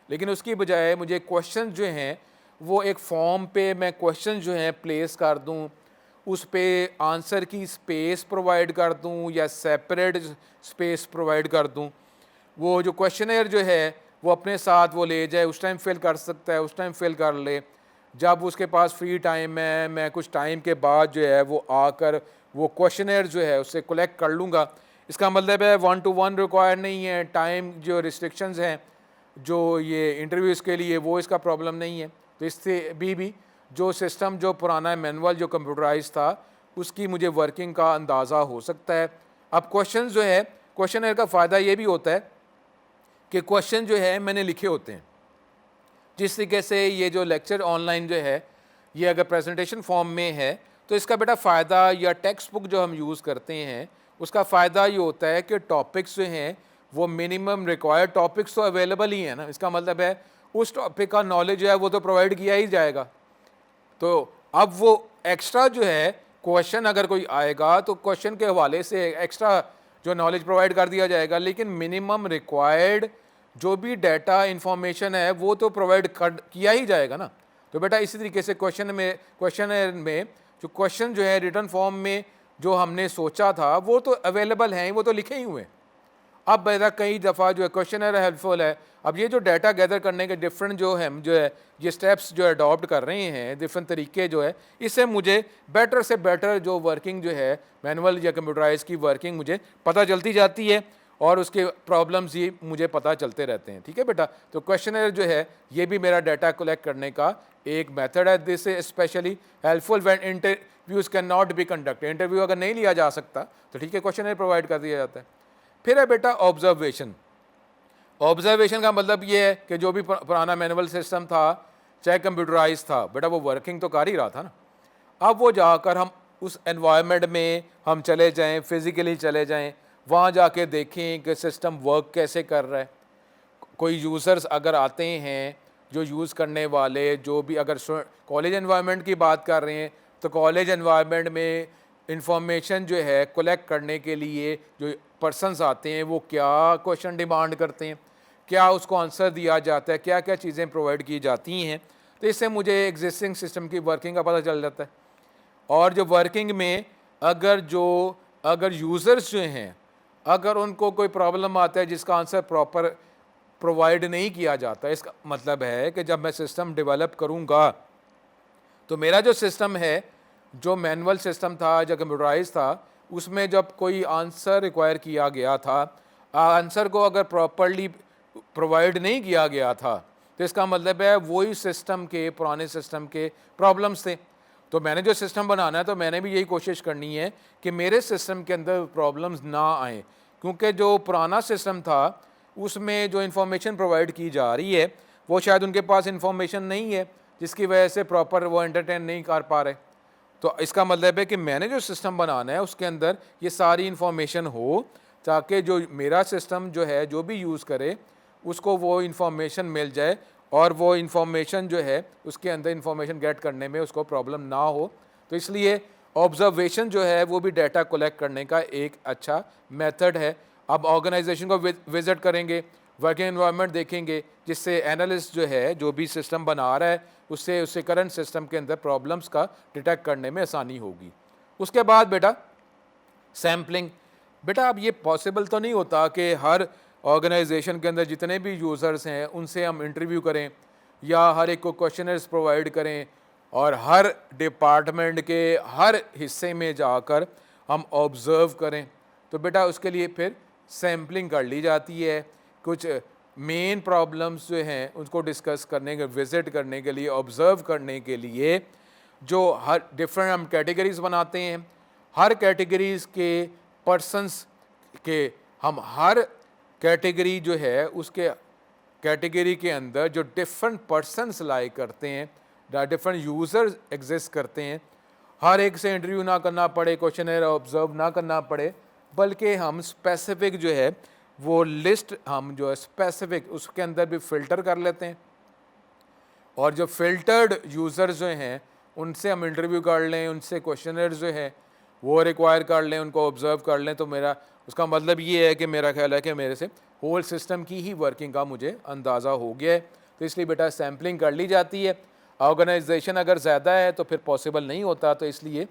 लेकिन उसकी बजाय मुझे क्वेश्चन जो हैं वो एक फॉर्म पे मैं क्वेश्चन जो हैं प्लेस कर दूं, उस पे आंसर की स्पेस प्रोवाइड कर दूं या सेपरेट स्पेस प्रोवाइड कर दूं। वो जो क्वेश्चनर जो है वो अपने साथ वो ले जाए, उस टाइम फिल कर सकता है, उस टाइम फिल कर ले। जब उसके पास फ्री टाइम है, मैं कुछ टाइम के बाद जो है वो आकर वो क्वेश्चनर जो है उससे कलेक्ट कर लूँगा। इसका मतलब है 1 to 1 रिक्वायर नहीं है, टाइम जो रिस्ट्रिक्शंस हैं जो ये इंटरव्यूज़ के लिए वो इसका प्रॉब्लम नहीं है। तो इससे भी जो सिस्टम जो पुराना मैनुअल जो कंप्यूटराइज था उसकी मुझे वर्किंग का अंदाज़ा हो सकता है। अब क्वेश्चन जो है, क्वेश्चनर का फ़ायदा ये भी होता है कि क्वेश्चन जो है मैंने लिखे होते हैं। जिस तरीके से ये जो लेक्चर ऑनलाइन जो है, ये अगर प्रेजेंटेशन फॉर्म में है तो इसका बेटा फ़ायदा, या टेक्स्ट बुक जो हम यूज़ करते हैं उसका फ़ायदा ये होता है कि टॉपिक्स जो हैं वो मिनिमम रिक्वायर्ड टॉपिक्स तो अवेलेबल ही है ना। इसका मतलब है उस टॉपिक का नॉलेज जो है वो तो प्रोवाइड किया ही जाएगा। तो अब वो एक्स्ट्रा जो है क्वेश्चन अगर कोई आएगा तो क्वेश्चन के हवाले से एक्स्ट्रा जो नॉलेज प्रोवाइड कर दिया जाएगा, लेकिन मिनिमम रिक्वायर्ड जो भी डाटा इंफॉर्मेशन है वो तो प्रोवाइड किया ही जाएगा ना। तो बेटा इसी तरीके से क्वेश्चन में जो क्वेश्चन जो है रिटर्न फॉर्म में जो हमने सोचा था वो तो अवेलेबल हैं, वो तो लिखे ही हुए हैं। अब बेटा कई दफ़ा जो है क्वेश्चनर हेल्पफुल है। अब ये जो डाटा गैदर करने के डिफरेंट जो है ये स्टेप्स जो अडॉप्ट कर रहे हैं, डिफरेंट तरीके जो है, इससे मुझे बेटर से बेटर जो वर्किंग जो है मैनुअल या कंप्यूटराइज की वर्किंग मुझे पता चलती जाती है और उसके प्रॉब्लम्स ये मुझे पता चलते रहते हैं। ठीक है बेटा, तो क्वेश्चनर जो है ये भी मेरा डाटा कलेक्ट करने का एक मेथड है। This is specially helpful when interviews can not be conducted. Interview अगर नहीं लिया जा सकता तो ठीक है, क्वेश्चनर प्रोवाइड कर दिया जाता है। फिर है बेटा ऑब्जर्वेशन। ऑब्जर्वेशन का मतलब ये है कि जो भी पुराना मैनुअल सिस्टम था चाहे कंप्यूटराइज था, बेटा वो वर्किंग तो कर ही रहा था ना। अब वो जाकर हम उस एनवायरनमेंट में हम चले जाएं, फिज़िकली चले जाएं, वहाँ जाके देखें कि सिस्टम वर्क कैसे कर रहा है। कोई यूज़र्स अगर आते हैं जो यूज़ करने वाले, जो भी अगर कॉलेज एनवायरनमेंट की बात कर रहे हैं तो कॉलेज एनवायरनमेंट में इंफॉर्मेशन जो है कलेक्ट करने के लिए जो पर्सनस आते हैं वो क्या क्वेश्चन डिमांड करते हैं, क्या उसको आंसर दिया जाता है, क्या क्या चीज़ें प्रोवाइड की जाती हैं। तो इससे मुझे एग्जिस्टिंग सिस्टम की वर्किंग का पता चल जाता है। और जो वर्किंग में अगर यूज़र्स जो हैं अगर उनको कोई प्रॉब्लम आता है जिसका आंसर प्रॉपर प्रोवाइड नहीं किया जाता, इसका मतलब है कि जब मैं सिस्टम डेवलप करूँगा तो मेरा जो सिस्टम है, जो मैनुअल सिस्टम था, जो कंप्यूटराइज था, उसमें जब कोई आंसर रिक्वायर किया गया था, आंसर को अगर प्रॉपरली प्रोवाइड नहीं किया गया था तो इसका मतलब है वही सिस्टम के, पुराने सिस्टम के प्रॉब्लम्स थे। तो मैंने जो सिस्टम बनाना है तो मैंने भी यही कोशिश करनी है कि मेरे सिस्टम के अंदर प्रॉब्लम्स ना आए, क्योंकि जो पुराना सिस्टम था उसमें जो इन्फॉर्मेशन प्रोवाइड की जा रही है वो शायद उनके पास इन्फॉर्मेशन नहीं है जिसकी वजह से प्रॉपर वो एंटरटेन नहीं कर पा रहे। तो इसका मतलब है कि मैंने जो सिस्टम बनाना है उसके अंदर ये सारी इन्फॉर्मेशन हो, ताकि जो मेरा सिस्टम जो है जो भी यूज़ करे उसको वो इन्फॉर्मेशन मिल जाए और वो इन्फॉर्मेशन जो है उसके अंदर इन्फॉर्मेशन गेट करने में उसको प्रॉब्लम ना हो। तो इसलिए ऑब्जर्वेशन जो है वो भी डाटा कलेक्ट करने का एक अच्छा मेथड है। अब ऑर्गेनाइजेशन को विज़िट करेंगे, वर्किंग एनवायरनमेंट देखेंगे, जिससे एनालिस्ट जो है जो भी सिस्टम बना रहा है उससे करंट सिस्टम के अंदर प्रॉब्लम्स का डिटेक्ट करने में आसानी होगी। उसके बाद बेटा सैम्पलिंग। बेटा अब ये पॉसिबल तो नहीं होता कि हर ऑर्गेनाइजेशन के अंदर जितने भी यूज़र्स हैं उनसे हम इंटरव्यू करें या हर एक को क्वेश्चनर्स प्रोवाइड करें और हर डिपार्टमेंट के हर हिस्से में जाकर हम ऑब्ज़र्व करें। तो बेटा उसके लिए फिर सैम्पलिंग कर ली जाती है। कुछ मेन प्रॉब्लम्स जो हैं उसको डिस्कस करने के, विज़िट करने के लिए, ऑब्ज़र्व करने के लिए जो हर डिफरेंट हम कैटेगरीज़ बनाते हैं, हर कैटेगरीज़ के पर्सनस के हम हर कैटेगरी जो है उसके कैटेगरी के अंदर जो डिफरेंट पर्सनस लाई करते हैं, डिफरेंट यूज़र्स एग्जिस्ट करते हैं, हर एक से इंटरव्यू ना करना पड़े, क्वेश्चनर ऑब्ज़र्व ना करना पड़े, बल्कि हम स्पेसिफिक जो है वो लिस्ट हम जो है स्पेसिफिक उसके अंदर भी फ़िल्टर कर लेते हैं और जो फ़िल्टर्ड यूज़र्स जो हैं उनसे हम इंटरव्यू कर लें, उनसे क्वेश्चनर्स जो है वो रिक्वायर कर लें, उनको ऑब्ज़र्व कर लें। तो मेरा उसका मतलब ये है कि मेरा ख्याल है कि मेरे से होल सिस्टम की ही वर्किंग का मुझे अंदाज़ा हो गया है। तो इसलिए बेटा सैम्पलिंग कर ली जाती है। ऑर्गेनाइजेशन अगर ज़्यादा है तो फिर पॉसिबल नहीं होता, तो इसलिए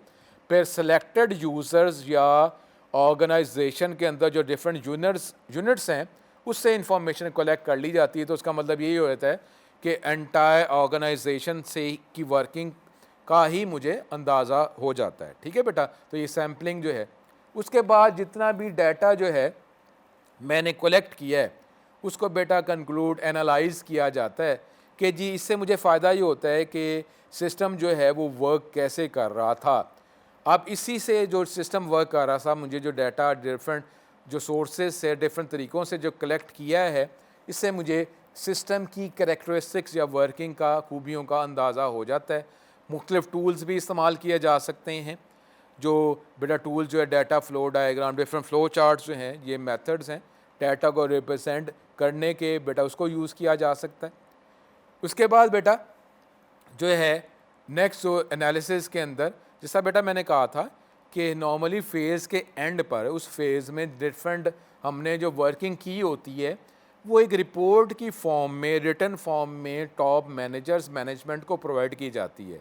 फिर सेलेक्टेड यूज़र्स या ऑर्गेनाइजेशन के अंदर जो डिफरेंट यूनिट्स हैं उससे इंफॉर्मेशन कलेक्ट कर ली जाती है। तो उसका मतलब यही होता है कि एंटायर ऑर्गेनाइजेशन से की वर्किंग का ही मुझे अंदाज़ा हो जाता है। ठीक है बेटा, तो ये सैम्पलिंग जो है। उसके बाद जितना भी डाटा जो है मैंने कलेक्ट किया है उसको बेटा कंक्लूड एनालाइज़ किया जाता है कि जी इससे मुझे फ़ायदा ये होता है कि सिस्टम जो है वो वर्क कैसे कर रहा था। अब इसी से जो सिस्टम वर्क कर रहा था, मुझे जो डाटा डिफरेंट जो सोर्सेज से डिफरेंट तरीक़ों से जो कलेक्ट किया है, इससे मुझे सिस्टम की करैक्टरिस्टिक्स या वर्किंग का खूबियों का अंदाज़ा हो जाता है। मुख्तलिफ़ टूल्स भी इस्तेमाल किए जा सकते हैं, जो बेटा टूल जो है data flow diagram, different flow charts जो हैं, ये मेथड्स हैं डाटा को रिप्रेजेंट करने के, बेटा उसको यूज़ किया जा सकता है। उसके बाद बेटा जो है नेक्स्ट जो एनालिसिस के अंदर, जैसा बेटा मैंने कहा था कि नॉर्मली फ़ेज़ के एंड पर उस फेज़ में डिफरेंट हमने जो वर्किंग की होती है वो एक रिपोर्ट की फॉर्म में, रिटन फॉर्म में टॉप मैनेजर्स मैनेजमेंट को प्रोवाइड की जाती है।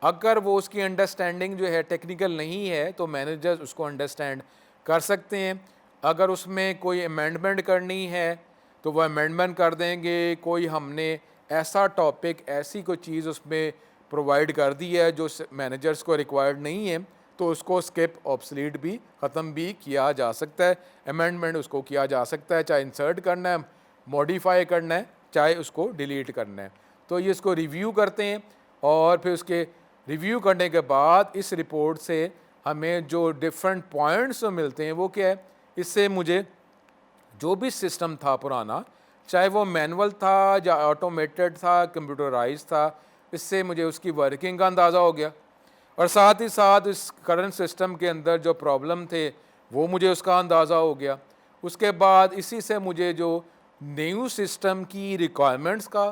अगर वो उसकी अंडरस्टैंडिंग जो है टेक्निकल नहीं है तो मैनेजर्स उसको अंडरस्टैंड कर सकते हैं। अगर उसमें कोई अमेंडमेंट करनी है तो वह अमेंडमेंट कर देंगे। कोई हमने ऐसा टॉपिक, ऐसी कोई चीज़ उसमें प्रोवाइड कर दी है जो मैनेजर्स को रिक्वायर्ड नहीं है तो उसको स्किप, ऑब्सलीट भी, ख़त्म भी किया जा सकता है। अमेंडमेंट उसको किया जा सकता है, चाहे इंसर्ट करना है, मॉडिफाई करना है, चाहे उसको डिलीट करना है। तो ये इसको रिव्यू करते हैं और फिर उसके रिव्यू करने के बाद इस रिपोर्ट से हमें जो डिफरेंट पॉइंट्स मिलते हैं वो क्या है, इससे मुझे जो भी सिस्टम था पुराना, चाहे वो मैनुअल था या ऑटोमेटेड था, कंप्यूटराइज था, इससे मुझे उसकी वर्किंग का अंदाज़ा हो गया और साथ ही साथ इस करंट सिस्टम के अंदर जो प्रॉब्लम थे वो मुझे उसका अंदाज़ा हो गया। उसके बाद इसी से मुझे जो न्यू सिस्टम की रिक्वायरमेंट्स का,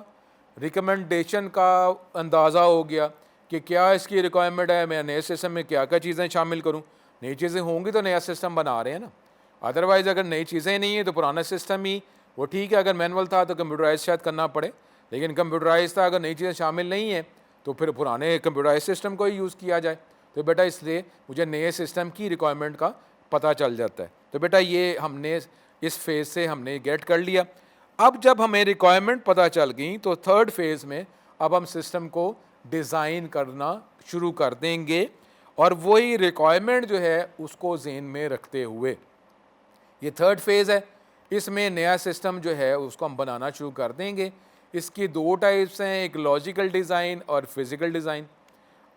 रिकमेंडेशन का अंदाज़ा हो गया कि क्या इसकी रिक्वायरमेंट है, मैं नए सिस्टम में क्या क्या चीज़ें शामिल करूं। नई चीज़ें होंगी तो नया सिस्टम बना रहे हैं ना, अदरवाइज़ अगर नई चीज़ें नहीं है तो पुराना सिस्टम ही वो ठीक है। अगर मैनुअल था तो कंप्यूटराइज शायद करना पड़े, लेकिन कंप्यूटराइज था, अगर नई चीज़ें शामिल नहीं है तो फिर पुराने कंप्यूटराइज सिस्टम को ही यूज़ किया जाए। तो बेटा इसलिए मुझे नए सिस्टम की रिक्वायरमेंट का पता चल जाता है। तो बेटा ये हमने इस फेज़ से हमने गेट कर लिया। अब जब हमें रिक्वायरमेंट पता चल गई तो थर्ड फेज़ में अब हम सिस्टम को डिज़ाइन करना शुरू कर देंगे और वही रिक्वायरमेंट जो है उसको ज़हन में रखते हुए, ये थर्ड फेज़ है, इसमें नया सिस्टम जो है उसको हम बनाना शुरू कर देंगे। इसकी दो टाइप्स हैं, एक लॉजिकल डिज़ाइन और फिज़िकल डिज़ाइन।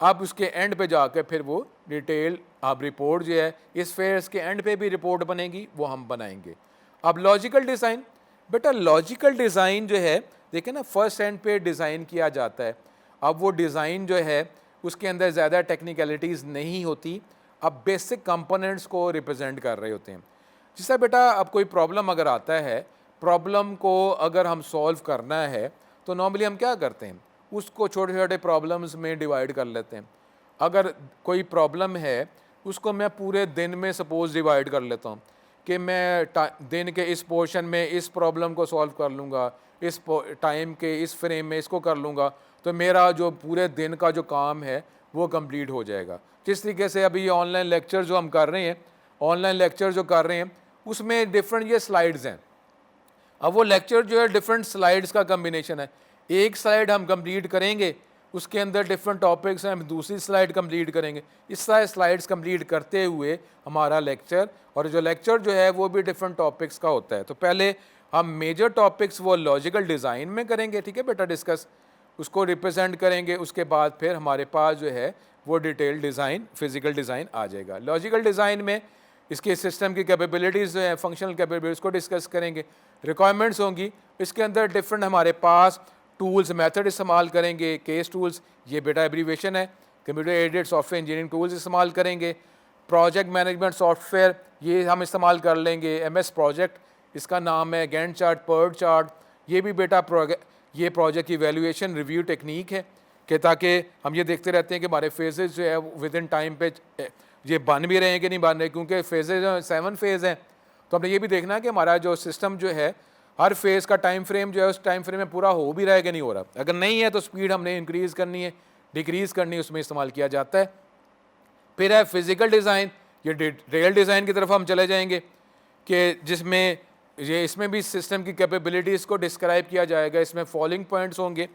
अब उसके एंड पे जाकर फिर वो डिटेल अब रिपोर्ट जो है इस फेज़ के एंड पे भी रिपोर्ट बनेगी, वो हम बनाएंगे। अब लॉजिकल डिज़ाइन, बेटा लॉजिकल डिज़ाइन जो है देखें ना, फर्स्ट एंड पे डिज़ाइन किया जाता है। अब वो डिज़ाइन जो है उसके अंदर ज़्यादा टेक्निकलिटीज़ नहीं होती, अब बेसिक कंपोनेंट्स को रिप्रेजेंट कर रहे होते हैं। जिससे बेटा अब कोई प्रॉब्लम अगर आता है, प्रॉब्लम को अगर हम सॉल्व करना है तो नॉर्मली हम क्या करते हैं, उसको छोटे छोटे प्रॉब्लम्स में डिवाइड कर लेते हैं। अगर कोई प्रॉब्लम है उसको मैं पूरे दिन में सपोज़ डिवाइड कर लेता हूँ कि मैं दिन के इस पोर्शन में इस प्रॉब्लम को सॉल्व कर लूँगा, इस टाइम के इस फ्रेम में इसको कर लूँगा, तो मेरा जो पूरे दिन का जो काम है वो कंप्लीट हो जाएगा। जिस तरीके से अभी ये ऑनलाइन लेक्चर जो हम कर रहे हैं, ऑनलाइन लेक्चर जो कर रहे हैं उसमें डिफरेंट ये स्लाइड्स हैं। अब वो लेक्चर जो है डिफरेंट स्लाइड्स का कम्बिनेशन है। एक स्लाइड हम कंप्लीट करेंगे, उसके अंदर डिफरेंट टॉपिक्स हैं, हम दूसरी स्लाइड कंप्लीट करेंगे। इस तरह स्लाइड्स कंप्लीट करते हुए हमारा लेक्चर, और जो लेक्चर जो है वो भी डिफरेंट टॉपिक्स का होता है। तो पहले हम मेजर टॉपिक्स वो लॉजिकल डिज़ाइन में करेंगे, ठीक है बेटा, डिस्कस उसको रिप्रेजेंट करेंगे। उसके बाद फिर हमारे पास जो है वो डिटेल डिज़ाइन, फिज़िकल डिज़ाइन आ जाएगा। लॉजिकल डिज़ाइन में इसके सिस्टम की कैपेबिलिटीज़ जो है, फंक्शनल कैपेबिलिटीज़ को डिस्कस करेंगे। रिक्वायरमेंट्स होंगी, इसके अंदर डिफरेंट हमारे पास टूल्स, मेथड इस्तेमाल करेंगे। केस टूल्स, ये बेटा एब्रीवेशन है, computer aided software engineering tools इस्तेमाल करेंगे। प्रोजेक्ट मैनेजमेंट सॉफ्टवेयर ये हम इस्तेमाल कर लेंगे। MS प्रोजेक्ट इसका नाम है, गैंट चार्ट, पर्ट चार्ट, ये भी बेटा ये प्रोजेक्ट की वैल्यूएशन रिव्यू टेक्निक है कि ताकि हम ये देखते रहते हैं कि हमारे फेजेस जो है विद इन टाइम पे ये बन भी रहे हैं कि नहीं बन रहे, क्योंकि फेजेज 7 फेज़ हैं। तो हमने ये भी देखना है कि हमारा जो सिस्टम जो है हर फेज़ का टाइम फ्रेम जो है उस टाइम फ्रेम में पूरा हो भी रहा है कि नहीं हो रहा। अगर नहीं है तो स्पीड हमने इंक्रीज़ करनी है, डिक्रीज़ करनी है, उसमें इस्तेमाल किया जाता है। फिर है फिज़िकल डिज़ाइन, ये रियल डिज़ाइन की तरफ हम चले जाएंगे कि जिसमें ये इसमें भी सिस्टम की कैपेबिलिटीज़ को डिस्क्राइब किया जाएगा। इसमें फॉलोइंग पॉइंट्स होंगे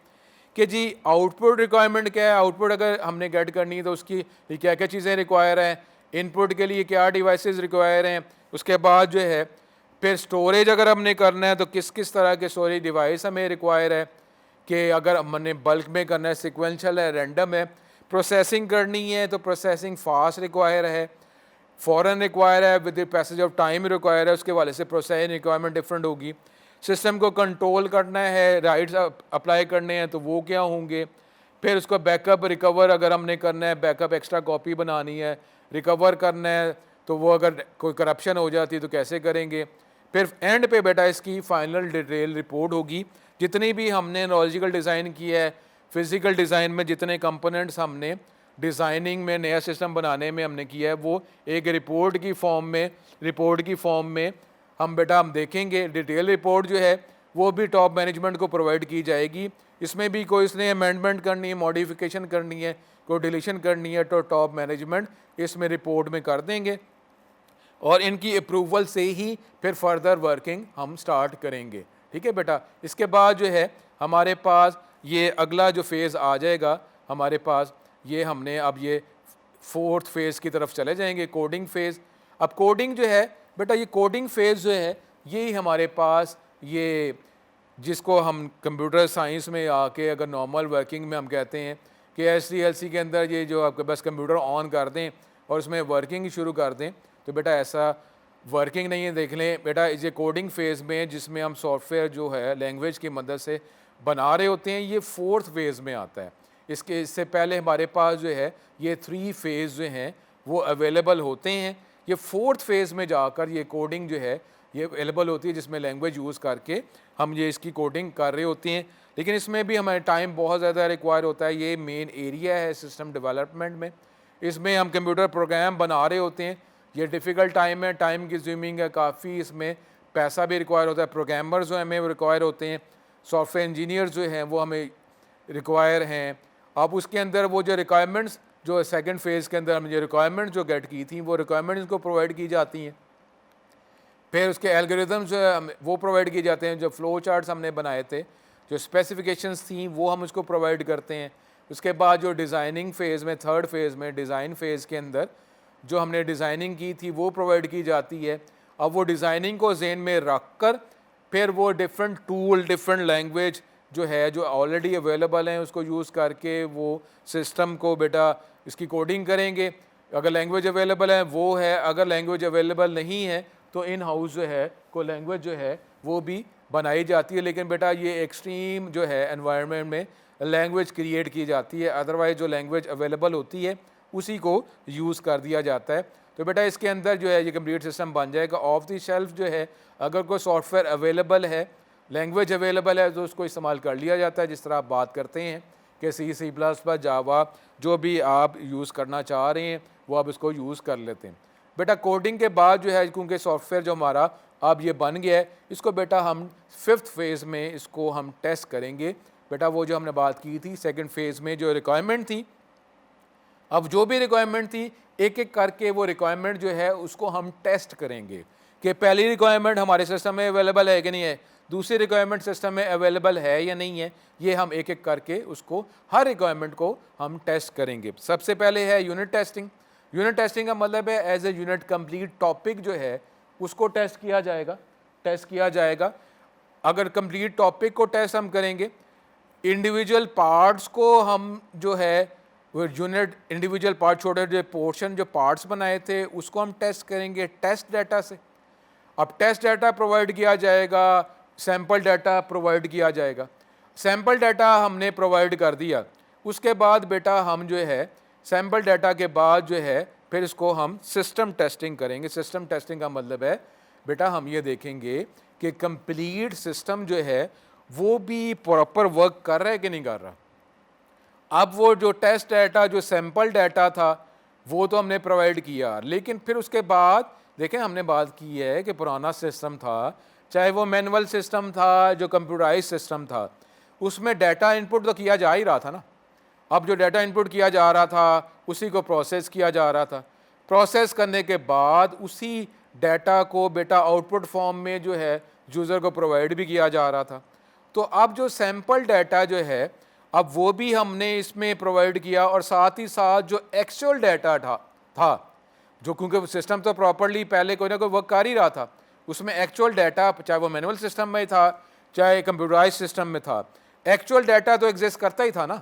कि जी आउटपुट रिक्वायरमेंट क्या है, आउटपुट अगर हमने गेट करनी है तो उसकी क्या क्या चीज़ें रिक्वायर हैं, इनपुट के लिए क्या डिवाइसेस रिक्वायर हैं। उसके बाद जो है फिर स्टोरेज अगर हमने करना है तो किस किस तरह के स्टोरेज डिवाइस हमें रिक्वायर है, कि अगर हमने बल्क में करना है, सिक्वेंशियल है, रैंडम है। प्रोसेसिंग करनी है तो प्रोसेसिंग फास्ट रिक्वायर है, फ़ौरन रिक्वायर है, with the passage of time require है, उसके वाले से प्रोसेसिंग रिक्वायरमेंट डिफरेंट होगी। सिस्टम को कंट्रोल करना है, राइट्स अप्लाई करने हैं तो वो क्या होंगे, फिर उसको बैकअप रिकवर अगर हमने करना है, बैकअप एक्स्ट्रा कॉपी बनानी है, रिकवर करना है तो वो अगर कोई करप्शन हो जाती है तो कैसे करेंगे। फिर एंड पे बेटा इसकी फाइनल डिटेल रिपोर्ट होगी, जितनी भी हमने एनालॉजिकल डिज़ाइन की है, फिज़िकल डिज़ाइन में जितने कंपोनेंट्स हमने डिज़ाइनिंग में नया सिस्टम बनाने में हमने किया है, वो एक रिपोर्ट की फॉर्म में हम देखेंगे। डिटेल रिपोर्ट जो है वो भी टॉप मैनेजमेंट को प्रोवाइड की जाएगी। इसमें भी कोई इसने अमेंडमेंट करनी है, मॉडिफिकेशन करनी है, कोई डिलीशन करनी है तो टॉप मैनेजमेंट इसमें रिपोर्ट में कर देंगे और इनकी अप्रूवल से ही फिर फर्दर वर्किंग हम स्टार्ट करेंगे। ठीक है बेटा। इसके बाद जो है हमारे पास ये अगला जो फेज़ आ जाएगा हमारे पास, ये हमने अब ये 4th फेज़ की तरफ चले जाएंगे, कोडिंग फेज़। अब कोडिंग जो है बेटा, ये कोडिंग फेज़ जो है यही हमारे पास, ये जिसको हम कंप्यूटर साइंस में आके अगर नॉर्मल वर्किंग में हम कहते हैं कि SDLC के अंदर ये जो आपके बस कंप्यूटर ऑन कर दें और उसमें वर्किंग शुरू कर दें, तो बेटा ऐसा वर्किंग नहीं है। देख लें बेटा, ये कोडिंग फेज़ में जिसमें हम सॉफ्टवेयर जो है लैंग्वेज की मदद से बना रहे होते हैं, ये 4th फेज़ में आता है। इससे पहले हमारे पास जो है ये 3 फेज़ जो हैं वो अवेलेबल होते हैं। ये 4th फेज़ में जाकर ये कोडिंग जो है ये अवेलेबल होती है, जिसमें लैंग्वेज यूज़ करके हम ये इसकी कोडिंग कर रहे होते हैं। लेकिन इसमें भी हमारे टाइम बहुत ज़्यादा रिक्वायर होता है। ये मेन एरिया है सिस्टम डेवलपमेंट में, इसमें हम कंप्यूटर प्रोग्राम बना रहे होते हैं। ये डिफ़िकल्ट टाइम है, टाइम कंज्यूमिंग है काफ़ी, इसमें पैसा भी रिक्वायर होता है। प्रोग्रामर्स जो हमें रिक्वायर होते हैं, सॉफ्टवेयर इंजीनियर्स जो हैं वो हमें रिक्वायर हैं। अब उसके अंदर वो जो रिक्वायरमेंट्स जो 2nd फेज़ के अंदर हमने जो रिक्वायरमेंट जो गेट की थी, वो रिक्वायरमेंट्स को प्रोवाइड की जाती हैं। फिर उसके एल्गोरिथम्स जो है वो प्रोवाइड किए जाते हैं। जो फ्लो चार्ट्स हमने बनाए थे, जो स्पेसिफिकेशंस थी, वो हम उसको प्रोवाइड करते हैं। उसके बाद जो डिज़ाइनिंग फ़ेज़ में 3rd फेज़ में डिज़ाइन फ़ेज़ के अंदर जो हमने डिज़ाइनिंग की थी वो प्रोवाइड की जाती है। अब वो डिज़ाइनिंग को ज़हन में रख कर फिर वो डिफरेंट टूल, डिफरेंट लैंग्वेज जो है जो ऑलरेडी अवेलेबल हैं उसको यूज़ करके वो सिस्टम को बेटा इसकी कोडिंग करेंगे। अगर लैंग्वेज अवेलेबल है वो है, अगर लैंग्वेज अवेलेबल नहीं है तो इन हाउस जो है को लैंग्वेज जो है वो भी बनाई जाती है। लेकिन बेटा ये एक्सट्रीम जो है एनवायरनमेंट में लैंग्वेज क्रिएट की जाती है, अदरवाइज जो लैंग्वेज अवेलेबल होती है उसी को यूज़ कर दिया जाता है। तो बेटा इसके अंदर जो है ये कंप्लीट सिस्टम बन जाएगा। ऑफ द शेल्फ जो है अगर कोई सॉफ्टवेयर अवेलेबल है, लैंग्वेज अवेलेबल है तो उसको इस्तेमाल कर लिया जाता है। जिस तरह आप बात करते हैं कि C++, जावा, जो भी आप यूज़ करना चाह रहे हैं वो आप इसको यूज़ कर लेते हैं। बेटा कोडिंग के बाद जो है, क्योंकि सॉफ्टवेयर जो हमारा अब ये बन गया है, इसको बेटा हम 5th फेज़ में इसको हम टेस्ट करेंगे। बेटा वो जो हमने बात की थी 2nd फेज़ में जो रिक्वायरमेंट थी, अब जो भी रिक्वायरमेंट थी एक एक करके वो रिक्वायरमेंट जो है उसको हम टेस्ट करेंगे कि पहली रिक्वायरमेंट हमारे सिस्टम में अवेलेबल है कि नहीं है, दूसरी रिक्वायरमेंट सिस्टम में अवेलेबल है या नहीं है। ये हम एक एक करके उसको हर रिक्वायरमेंट को हम टेस्ट करेंगे। सबसे पहले है यूनिट टेस्टिंग। यूनिट टेस्टिंग का मतलब है as a unit complete topic जो है उसको टेस्ट किया जाएगा। अगर कंप्लीट टॉपिक को टेस्ट हम करेंगे, इंडिविजुअल पार्ट्स को हम जो है वो यूनिट इंडिविजुअल पार्ट, छोटे जो पोर्शन जो पार्ट्स बनाए थे उसको हम टेस्ट करेंगे टेस्ट डाटा से। अब टेस्ट डाटा प्रोवाइड किया जाएगा, सैम्पल डाटा प्रोवाइड किया जाएगा। सैम्पल डाटा हमने प्रोवाइड कर दिया, उसके बाद बेटा हम जो है सैम्पल डाटा के बाद जो है फिर इसको हम सिस्टम टेस्टिंग करेंगे। सिस्टम टेस्टिंग का मतलब है बेटा हम ये देखेंगे कि कंप्लीट सिस्टम जो है वो भी प्रॉपर वर्क कर रहा है कि नहीं कर रहा। अब वो जो टेस्ट डाटा, जो सैम्पल डाटा था वो तो हमने प्रोवाइड किया, लेकिन फिर उसके बाद देखें हमने बात की है कि पुराना सिस्टम था, चाहे वो मैनुअल सिस्टम था, जो कंप्यूटराइज सिस्टम था, उसमें डाटा इनपुट तो किया जा ही रहा था ना। अब जो डाटा इनपुट किया जा रहा था उसी को प्रोसेस किया जा रहा था। प्रोसेस करने के बाद उसी डाटा को बेटा आउटपुट फॉर्म में जो है यूज़र को प्रोवाइड भी किया जा रहा था। तो अब जो सैम्पल डाटा जो है अब वो भी हमने इसमें प्रोवाइड किया, और साथ ही साथ जो एक्चुअल डाटा था जो, क्योंकि सिस्टम तो प्रॉपरली पहले कोई ना कोई वर्क कर ही रहा था, उसमें एक्चुअल डाटा चाहे वो मैनुअल सिस्टम में था चाहे कंप्यूटराइज सिस्टम में था, एक्चुअल डाटा तो एग्जिस्ट करता ही था ना।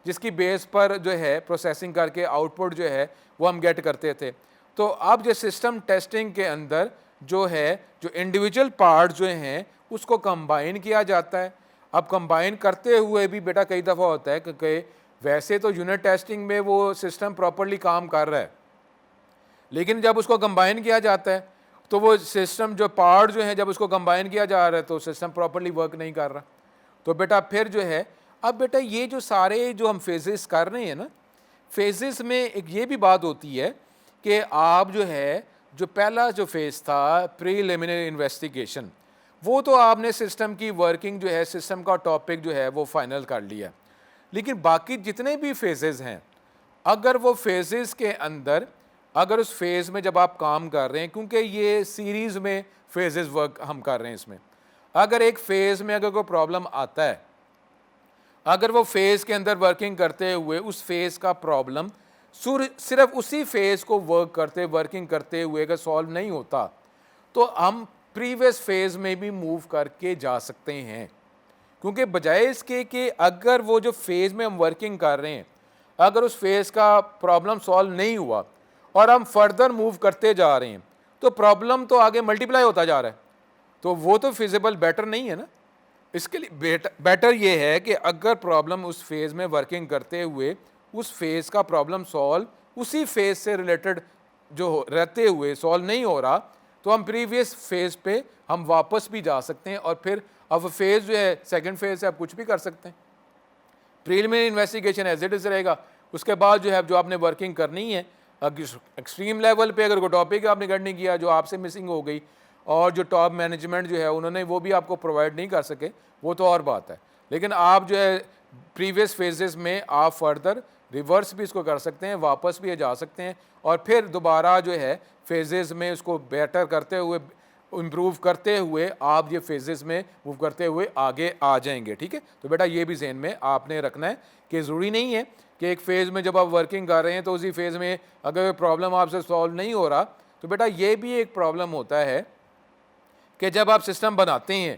जिसकी बेस पर जो है प्रोसेसिंग करके आउटपुट जो है वो हम गेट करते थे। तो अब जो सिस्टम टेस्टिंग के अंदर जो है जो इंडिविजुअल पार्ट जो हैं उसको कंबाइन किया जाता है। अब कंबाइन करते हुए भी बेटा कई दफ़ा होता है क्योंकि वैसे तो यूनिट टेस्टिंग में वो सिस्टम प्रॉपरली काम कर रहा है, लेकिन जब उसको कंबाइन किया जाता है तो वो सिस्टम जो पार्ट जो है जब उसको कंबाइन किया जा रहा है तो सिस्टम प्रॉपरली वर्क नहीं कर रहा। तो बेटा फिर जो है अब बेटा ये जो सारे जो हम फेजेस कर रहे हैं ना, फेजेस में एक ये भी बात होती है कि आप जो है जो पहला जो फेज़ था प्रीलिमिनरी इन्वेस्टिगेशन, वो तो आपने सिस्टम की वर्किंग जो है सिस्टम का टॉपिक जो है वो फाइनल कर लिया, लेकिन बाकी जितने भी फेजेस हैं अगर वो फेजेस के अंदर अगर उस फेज़ में जब आप काम कर रहे हैं, क्योंकि ये सीरीज़ में फेजेस वर्क हम कर रहे हैं, इसमें अगर एक फ़ेज़ में अगर कोई प्रॉब्लम आता है, अगर वो फेज़ के अंदर वर्किंग करते हुए उस फेज़ का प्रॉब्लम सिर्फ उसी फेज़ को वर्किंग करते हुए अगर सॉल्व नहीं होता तो हम प्रीवियस फेज़ में भी मूव करके जा सकते हैं। क्योंकि बजाय इसके कि अगर वो जो फेज़ में हम वर्किंग कर रहे हैं अगर उस फेज़ का प्रॉब्लम सॉल्व नहीं हुआ और हम फर्दर मूव करते जा रहे हैं तो प्रॉब्लम तो आगे मल्टीप्लाई होता जा रहा है, तो वो तो फिजिबल बेटर नहीं है ना। इसके लिए बेटर ये है कि अगर प्रॉब्लम उस फेज़ में वर्किंग करते हुए उस फेज़ का प्रॉब्लम सॉल्व उसी फेज़ से रिलेटेड जो रहते हुए सॉल्व नहीं हो रहा तो हम प्रीवियस फेज़ पे हम वापस भी जा सकते हैं और फिर अब फेज़ जो है सेकंड फेज़ से आप कुछ भी कर सकते हैं। Preliminary investigation as it is रहेगा, उसके बाद जो है जो आपने वर्किंग करनी है एक्सट्रीम लेवल पे अगर कोई टॉपिक आपने कट नहीं किया जो आपसे मिसिंग हो गई और जो टॉप मैनेजमेंट जो है उन्होंने वो भी आपको प्रोवाइड नहीं कर सके, वो तो और बात है। लेकिन आप जो है प्रीवियस फेजेस में आप फर्दर रिवर्स भी इसको कर सकते हैं, वापस भी जा सकते हैं और फिर दोबारा जो है फेजेस में उसको बेटर करते हुए इम्प्रूव करते हुए आप ये फेजेस में मूव करते हुए आगे आ जाएंगे। ठीक है, तो बेटा ये भी जहन में आपने रखना है कि ज़रूरी नहीं है कि एक फ़ेज़ में जब आप वर्किंग कर रहे हैं तो उसी फेज़ में अगर प्रॉब्लम आपसे सॉल्व नहीं हो रहा तो बेटा ये भी एक प्रॉब्लम होता है कि जब आप सिस्टम बनाते हैं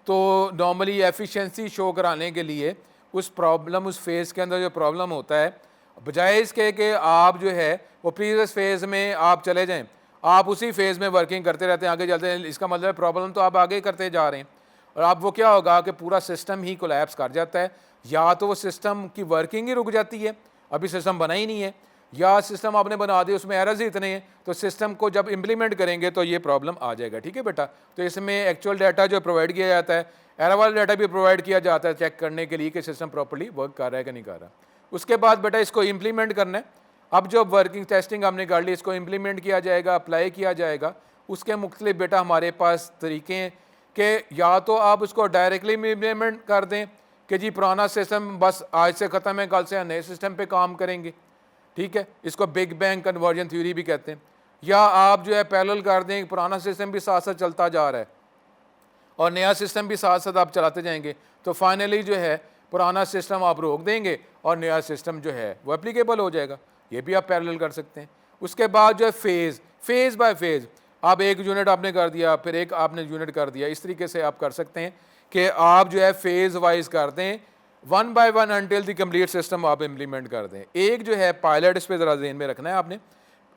तो नॉर्मली एफिशिएंसी शो कराने के लिए उस प्रॉब्लम उस फेज़ के अंदर जो प्रॉब्लम होता है बजाय इसके कि आप जो है वो प्रीवियस फेज़ में आप चले जाएं, आप उसी फेज़ में वर्किंग करते रहते हैं, आगे चलते हैं, इसका मतलब प्रॉब्लम तो आप आगे करते जा रहे हैं और आप वो क्या होगा कि पूरा सिस्टम ही कोलैप्स कर जाता है। या तो वो सिस्टम की वर्किंग ही रुक जाती है, अभी सिस्टम बना ही नहीं है, या सिस्टम आपने बना दिया उसमें एरर्स ही इतने हैं तो सिस्टम को जब इम्प्लीमेंट करेंगे तो ये प्रॉब्लम आ जाएगा। ठीक है बेटा, तो इसमें एक्चुअल डाटा जो प्रोवाइड किया जाता है एरर वाला डाटा भी प्रोवाइड किया जाता है चेक करने के लिए कि सिस्टम प्रॉपर्ली वर्क कर रहा है कि नहीं कर रहा। उसके बाद बेटा इसको इम्प्लीमेंट करना है। अब जो वर्किंग टेस्टिंग हमने कर ली इसको इम्प्लीमेंट किया जाएगा, अप्लाई किया जाएगा। उसके मुख्तलिफ बेटा हमारे पास तरीके हैं कि या तो आप उसको डायरेक्टली इम्प्लीमेंट कर दें कि जी पुराना सिस्टम बस आज से ख़त्म है, कल से नए सिस्टम पे काम करेंगे। ठीक है, इसको बिग बैंग कन्वर्जन थ्योरी भी कहते हैं। या आप जो है पैरेलल कर दें, पुराना सिस्टम भी साथ साथ चलता जा रहा है और नया सिस्टम भी साथ साथ आप चलाते जाएंगे तो फाइनली जो है पुराना सिस्टम आप रोक देंगे और नया सिस्टम जो है वो एप्लीकेबल हो जाएगा। ये भी आप पैरेलल कर सकते हैं। उसके बाद जो है फेज़ बाय फेज़ आप एक यूनिट आपने कर दिया, फिर एक आपने यूनिट कर दिया, इस तरीके से आप कर सकते हैं कि आप जो है फेज़ वाइज कर दें, one by one until the complete system आप इम्प्लीमेंट कर दें। एक जो है पायलट, इस पर ज़रा ज़हन में रखना है आपने,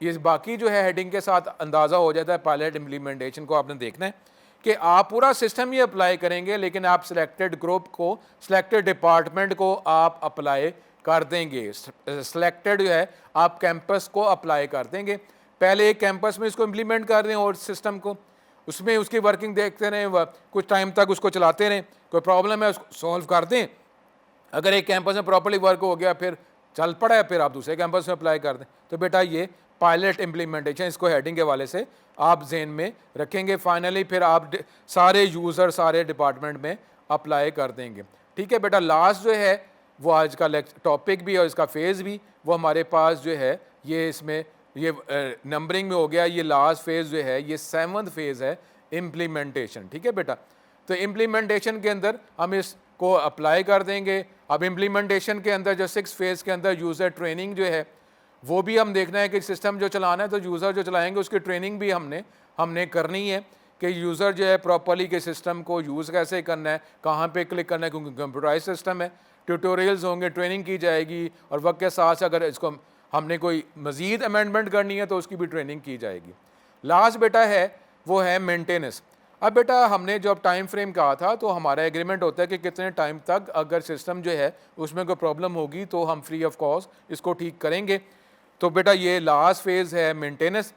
ये बाकी जो है हेडिंग के साथ अंदाज़ा हो जाता है। पायलट इम्प्लीमेंटेशन को आपने देखना है कि आप पूरा सिस्टम ही अप्लाई करेंगे लेकिन आप सिलेक्टेड ग्रुप को, सिलेक्टेड डिपार्टमेंट को आप अप्लाई कर देंगे। सिलेक्टेड जो है आप कैंपस को अप्लाई कर देंगे। पहले एक कैंपस में इसको इम्प्लीमेंट कर दें और सिस्टम को उसमें उसकी वर्किंग देखते रहें, कुछ टाइम तक उसको चलाते रहें, कोई प्रॉब्लम है उसको सॉल्व कर दें। अगर एक कैंपस में प्रॉपर्ली वर्क हो गया फिर चल पड़ा है, फिर आप दूसरे कैंपस में अप्लाई कर दें। तो बेटा ये पायलट इम्प्लीमेंटेशन, इसको हेडिंग के वाले से आप जहन में रखेंगे। फाइनली फिर आप सारे यूज़र सारे डिपार्टमेंट में अप्लाई कर देंगे। ठीक है बेटा, लास्ट जो है वो आज का टॉपिक भी और इसका फेज़ भी वो हमारे पास जो है ये इसमें ये नंबरिंग में हो गया। ये लास्ट फेज़ जो है ये 7th फेज़ है इम्प्लीमेंटेशन। ठीक है बेटा, तो इम्प्लीमेंटेशन के अंदर हम इसको अप्लाई कर देंगे। अब इम्प्लीमेंटेशन के अंदर जो 6th फेज़ के अंदर यूज़र ट्रेनिंग जो है वो भी हम देखना है कि सिस्टम जो चलाना है तो यूज़र जो चलाएंगे उसकी ट्रेनिंग भी हमने करनी है कि यूज़र जो है प्रॉपर्ली के सिस्टम को यूज़ कैसे करना है, कहाँ पे क्लिक करना है, क्योंकि कंप्यूटराइज सिस्टम है। ट्यूटोरियल्स होंगे, ट्रेनिंग की जाएगी, और वक्त के साथ साथ अगर इसको हमने कोई मज़ीद अमेंडमेंट करनी है तो उसकी भी ट्रेनिंग की जाएगी। लास्ट बेटा है वो है मेंटेनेंस। अब बेटा हमने जब टाइम फ्रेम कहा था तो हमारा एग्रीमेंट होता है कि कितने टाइम तक अगर सिस्टम जो है उसमें कोई प्रॉब्लम होगी तो हम फ्री ऑफ कॉस्ट इसको ठीक करेंगे। तो बेटा ये लास्ट फेज़ है मेंटेनेंस।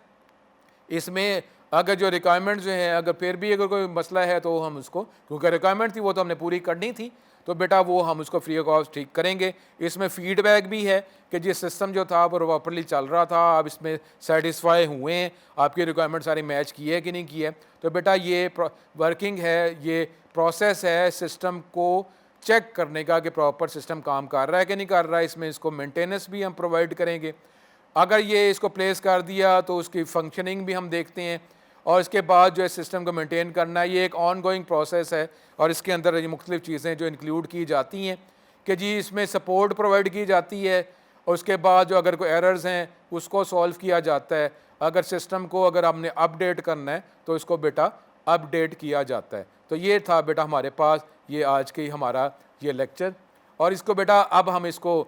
इसमें अगर जो रिक्वायरमेंट जो है अगर फिर भी अगर कोई मसला है तो हम उसको, क्योंकि रिक्वायरमेंट थी वो तो हमने पूरी करनी थी, तो बेटा वो हम उसको फ्री ऑफ कॉस्ट ठीक करेंगे। इसमें फीडबैक भी है कि जिस सिस्टम जो था वो प्रॉपरली चल रहा था, आप इसमें सेटिस्फाई हुए हैं, आपकी रिक्वायरमेंट सारी मैच की है कि नहीं की है। तो बेटा ये वर्किंग है, ये प्रोसेस है सिस्टम को चेक करने का कि प्रॉपर सिस्टम काम कर रहा है कि नहीं कर रहा है। इसमें इसको मेंटेनेंस भी हम प्रोवाइड करेंगे। अगर ये इसको प्लेस कर दिया तो उसकी फंक्शनिंग भी हम देखते हैं, और इसके बाद जो है सिस्टम को मेंटेन करना है। ये एक ऑन गोइंग प्रोसेस है, और इसके अंदर ये मुख्तलिफ चीज़ें जो इंक्लूड की जाती हैं कि जी इसमें सपोर्ट प्रोवाइड की जाती है, और उसके बाद जो अगर कोई एरर्स हैं उसको सॉल्व किया जाता है। अगर सिस्टम को अगर हमने अपडेट करना है तो इसको बेटा अपडेट किया जाता है। तो ये था बेटा हमारे पास ये आज की हमारा ये लेक्चर, और इसको बेटा अब हम इसको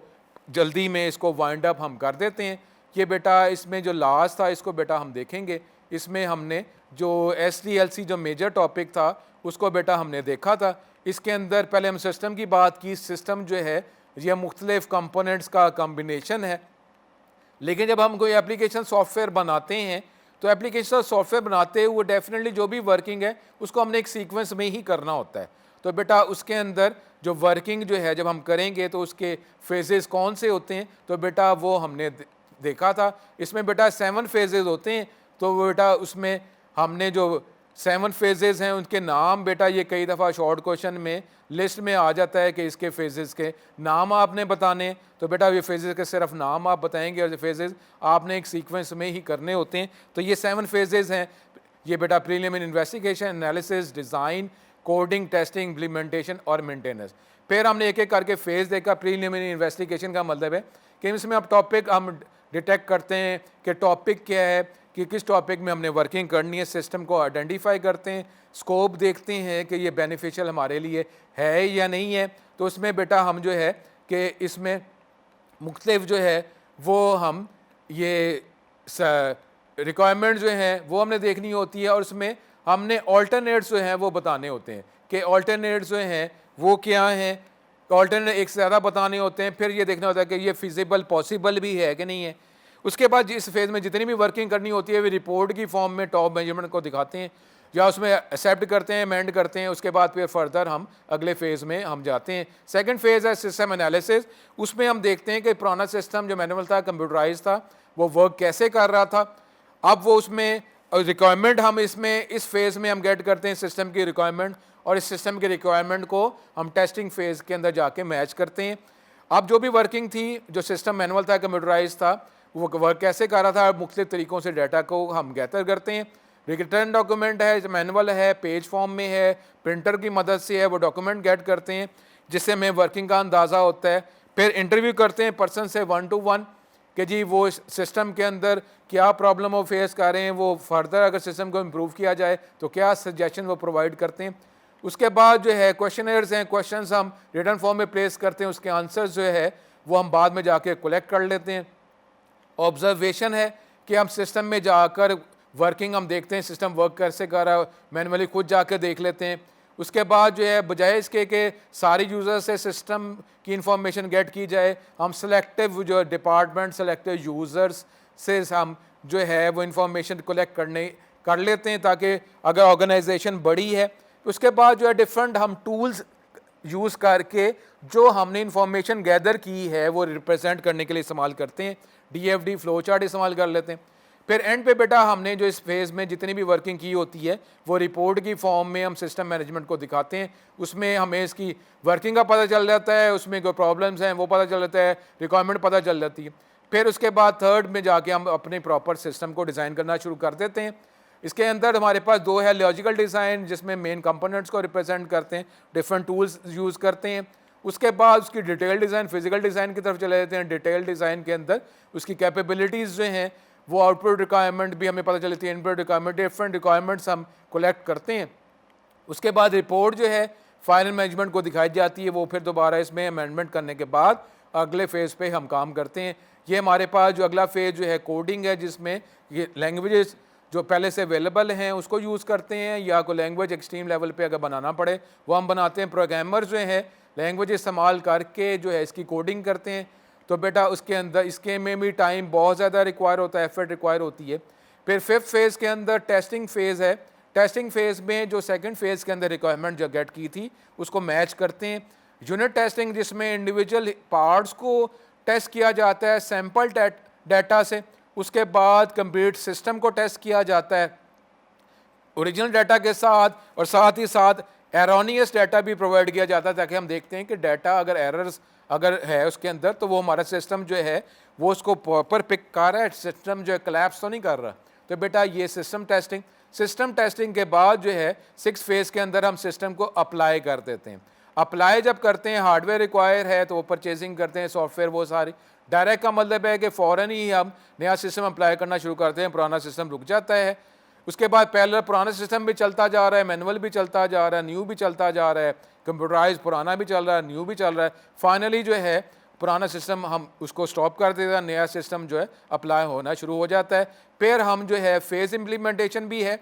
जल्दी में इसको वाइंड अप हम कर देते हैं। ये बेटा इसमें जो लास्ट था इसको बेटा हम देखेंगे। इसमें हमने जो SDLC जो मेजर टॉपिक था उसको बेटा हमने देखा था। इसके अंदर पहले हम सिस्टम की बात की। सिस्टम जो है ये मुख्तलिफ कंपोनेंट्स का कम्बिनेशन है, लेकिन जब हम कोई एप्लीकेशन सॉफ्टवेयर बनाते हैं तो एप्लीकेशन सॉफ्टवेयर बनाते हुए डेफिनेटली जो भी वर्किंग है उसको हमने एक सीक्वेंस में ही करना होता है। तो बेटा उसके अंदर जो वर्किंग जो है जब हम करेंगे तो उसके फेजेस कौन से होते हैं, तो बेटा वो हमने देखा था। इसमें बेटा 7 फेजेस होते हैं। तो बेटा उसमें हमने जो 7 फेजेस हैं उनके नाम बेटा ये कई दफ़ा शॉर्ट क्वेश्चन में लिस्ट में आ जाता है कि इसके फेजेस के नाम आपने बताने। तो बेटा ये फेजेस के सिर्फ नाम आप बताएंगे, और ये फेजेस आपने एक सीक्वेंस में ही करने होते हैं। तो ये 7 फेजेस हैं। ये बेटा preliminary investigation, analysis, design, coding, testing, implementation और मेंटेनेंस। फिर हमने एक एक करके फेज देखा। प्रीलिमिनरी इन्वेस्टिगेशन का मतलब है कि इसमें अब टॉपिक हम डिटेक्ट करते हैं कि टॉपिक क्या है, कि किस टॉपिक में हमने वर्किंग करनी है, सिस्टम को आइडेंटिफाई करते हैं, स्कोप देखते हैं कि ये बेनिफिशियल हमारे लिए है या नहीं है। तो उसमें बेटा हम जो है कि इसमें मुख्तलिफ जो है वो हम ये रिक्वायरमेंट जो हैं वो हमने देखनी होती है, और उसमें हमने ऑल्टरनेट्स जो हैं वो बताने होते हैं कि ऑल्टरनेट्स जो हैं वो क्या हैं। ऑल्टरनेट एक से ज़्यादा बताने होते हैं। फिर ये देखना होता है कि ये फिजिबल पॉसिबल भी है कि नहीं है। उसके बाद इस फेज़ में जितनी भी वर्किंग करनी होती है वे रिपोर्ट की फॉर्म में टॉप मैनेजमेंट को दिखाते हैं, या उसमें एक्सेप्ट करते हैं, अमेंड करते हैं। उसके बाद फिर फर्दर हम अगले फेज़ में हम जाते हैं। सेकंड फेज़ है सिस्टम एनालिसिस। उसमें हम देखते हैं कि पुराना सिस्टम जो मैनुअल था, कंप्यूटराइज था, वो वर्क कैसे कर रहा था। अब वो उसमें रिक्वायरमेंट हम इसमें इस फेज़ में हम गेट करते हैं सिस्टम की रिक्वायरमेंट, और इस सिस्टम की रिक्वायरमेंट को हम टेस्टिंग फेज़ के अंदर जाके मैच करते हैं। अब जो भी वर्किंग थी, जो सिस्टम मैनुअल था, कंप्यूटराइज था, वो वर्क कैसे कर रहा था, मुख्तलिफ तरीक़ों से डाटा को हम गैदर करते हैं। रिटर्न डॉक्यूमेंट है, मैनुअल है, पेज फॉर्म में है, प्रिंटर की मदद से है, वो डॉक्यूमेंट गेट करते हैं जिससे हमें वर्किंग का अंदाज़ा होता है। फिर इंटरव्यू करते हैं पर्सन से 1 to 1 कि जी वो सिस्टम के अंदर क्या प्रॉब्लम वो फेस कर रहे हैं, वो फर्दर अगर सिस्टम को इम्प्रूव किया जाए तो क्या सजेशन वो प्रोवाइड करते हैं। उसके बाद जो है क्वेश्चनर्स हैं, क्वेश्चंस हम रिटर्न फॉर्म में प्लेस करते हैं, उसके आंसर्स जो है वो हम बाद में जाके कलेक्ट कर लेते हैं। ऑब्जर्वेशन है कि हम सिस्टम में जाकर वर्किंग हम देखते हैं, सिस्टम वर्क कैसे कर रहा है, मैनुअली खुद जाकर देख लेते हैं। उसके बाद जो है बजाय इसके कि सारे यूज़र से सिस्टम की इंफॉर्मेशन गेट की जाए, हम सेलेक्टिव जो डिपार्टमेंट, सेलेक्टिव यूज़र्स से हम जो है वो इंफॉर्मेशन कलेक्ट कर लेते हैं, ताकि अगर ऑर्गेनाइजेशन बड़ी है उसके बाद जो है डिफरेंट हम टूल्स यूज़ करके जो हमने इंफॉर्मेशन गैदर की है वो रिप्रेजेंट करने के लिए इस्तेमाल करते हैं। DFD फ्लो चार्ट इस्तेमाल कर लेते हैं। फिर एंड पे बेटा हमने जो इस फेज़ में जितनी भी वर्किंग की होती है वो रिपोर्ट की फॉर्म में हम सिस्टम मैनेजमेंट को दिखाते हैं। उसमें हमें इसकी वर्किंग का पता चल जाता है, उसमें जो प्रॉब्लम्स हैं वो पता चल जाता है, रिक्वायरमेंट पता चल जाती है। फिर उसके बाद थर्ड में जाके हम अपने प्रॉपर सिस्टम को डिज़ाइन करना शुरू कर देते हैं। इसके अंदर हमारे पास 2 है, लॉजिकल डिज़ाइन जिसमें मेन कंपोनेंट्स को रिप्रेजेंट करते हैं, डिफरेंट टूल्स यूज़ करते हैं। उसके बाद उसकी डिटेल डिज़ाइन, फिजिकल डिज़ाइन की तरफ चले जाते हैं। डिटेल डिज़ाइन के अंदर उसकी कैपेबिलिटीज़ जो हैं वो आउटपुट रिक्वायरमेंट भी हमें पता चलती है, इनपुट रिक्वायरमेंट, डिफरेंट रिक्वायरमेंट्स हम कलेक्ट करते हैं। उसके बाद रिपोर्ट जो है फाइनल मैनेजमेंट को दिखाई जाती है, वो फिर दोबारा इसमें अमेंडमेंट करने के बाद अगले फेज़ पे हम काम करते हैं। ये हमारे पास जो अगला फेज़ जो है कोडिंग है, जिसमें ये लैंग्वेजेस जो पहले से अवेलेबल हैं उसको यूज़ करते हैं, या कोई लैंग्वेज एक्सट्रीम लेवल पे अगर बनाना पड़े वो हम बनाते हैं। प्रोग्रामर जो है लैंग्वेज इस्तेमाल करके जो है इसकी कोडिंग करते हैं। तो बेटा उसके अंदर इसके में भी टाइम बहुत ज़्यादा रिक्वायर होता है, एफर्ट रिक्वायर होती है। फिर फिफ्थ फेज़ के अंदर टेस्टिंग फेज़ है। टेस्टिंग फेज़ में जो सेकंड फेज़ के अंदर रिक्वायरमेंट जो गेट की थी उसको मैच करते हैं। यूनिट टेस्टिंग जिसमें इंडिविजुअल पार्ट्स को टेस्ट किया जाता है सैम्पल डाटा से, उसके बाद कंप्लीट सिस्टम को टेस्ट किया जाता है ओरिजिनल डाटा के साथ, और साथ ही साथ एरोनियस डाटा भी प्रोवाइड किया जाता है ताकि हम देखते हैं कि डाटा अगर एरर्स अगर है उसके अंदर तो वो हमारा सिस्टम जो है वो उसको प्रॉपर पिक कर रहा है, सिस्टम जो है कोलैप्स तो नहीं कर रहा। तो बेटा ये सिस्टम टेस्टिंग के बाद जो है सिक्स फेज़ के अंदर हम सिस्टम को अप्लाई कर देते हैं। अप्लाई जब करते हैं, हार्डवेयर रिक्वायर है तो वो परचेजिंग करते हैं, सॉफ्टवेयर वो सारी। डायरेक्ट का मतलब है कि फ़ौरन ही हम नया सिस्टम अप्लाई करना शुरू करते हैं, पुराना सिस्टम रुक जाता है। उसके बाद पहले पुराना सिस्टम भी चलता जा रहा है, मैनुअल भी चलता जा रहा है, न्यू भी चलता जा रहा है, कंप्यूटराइज पुराना भी चल रहा है, न्यू भी चल रहा है। फाइनली जो है पुराना सिस्टम हम उसको स्टॉप कर देते हैं, नया सिस्टम जो है अप्लाई होना शुरू हो जाता है। फिर हम जो है फेज़ इम्प्लीमेंटेशन भी है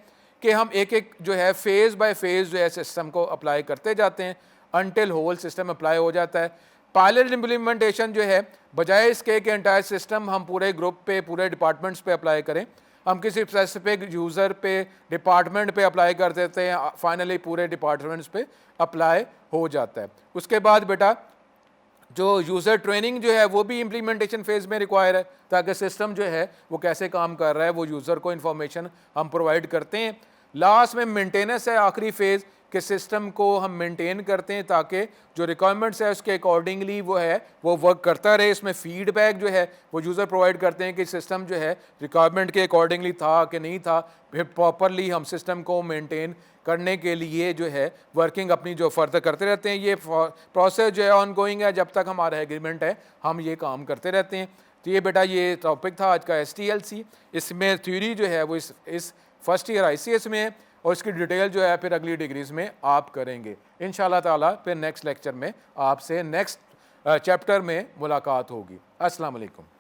कि हम एक एक जो है फेज़ बाय फेज़ जो है सिस्टम को अप्लाई करते जाते हैं अनटिल होल सिस्टम अप्लाई हो जाता है। पायलट इम्प्लीमेंटेशन जो है बजाय इसके कि एंटायर सिस्टम हम पूरे ग्रुप पे, पूरे डिपार्टमेंट्स पे अप्लाई करें, हम किसी स्पेसिफिक यूज़र पे, डिपार्टमेंट पे अप्लाई कर देते हैं, फाइनली पूरे डिपार्टमेंट्स पे अप्लाई हो जाता है। उसके बाद बेटा जो यूज़र ट्रेनिंग जो है वो भी इम्प्लीमेंटेशन फेज़ में रिक्वायर है ताकि सिस्टम जो है वो कैसे काम कर रहा है वो यूज़र को इन्फॉर्मेशन हम प्रोवाइड करते हैं। लास्ट में मेंटेनेंस है, आखिरी फेज़ के सिस्टम को हम मेंटेन करते हैं ताकि जो रिक्वायरमेंट्स है उसके अकॉर्डिंगली वो है वो वर्क करता रहे। इसमें फीडबैक जो है वो यूज़र प्रोवाइड करते हैं कि सिस्टम जो है रिक्वायरमेंट के अकॉर्डिंगली था कि नहीं था। फिर प्रॉपरली हम सिस्टम को मेंटेन करने के लिए जो है वर्किंग अपनी जो फर्दर करते रहते हैं। ये प्रोसेस जो है ऑनगोइंग है, जब तक हमारा एग्रीमेंट है हम ये काम करते रहते हैं। तो ये बेटा ये टॉपिक था आज का STLC। इसमें थ्योरी जो है वो इस फर्स्ट ईयर ICS में है और इसकी डिटेल जो है फिर अगली डिग्रीज़ में आप करेंगे इंशाल्लाह ताला। फिर नेक्स्ट लेक्चर में आपसे नेक्स्ट चैप्टर में मुलाकात होगी। अस्सलाम वालेकुम।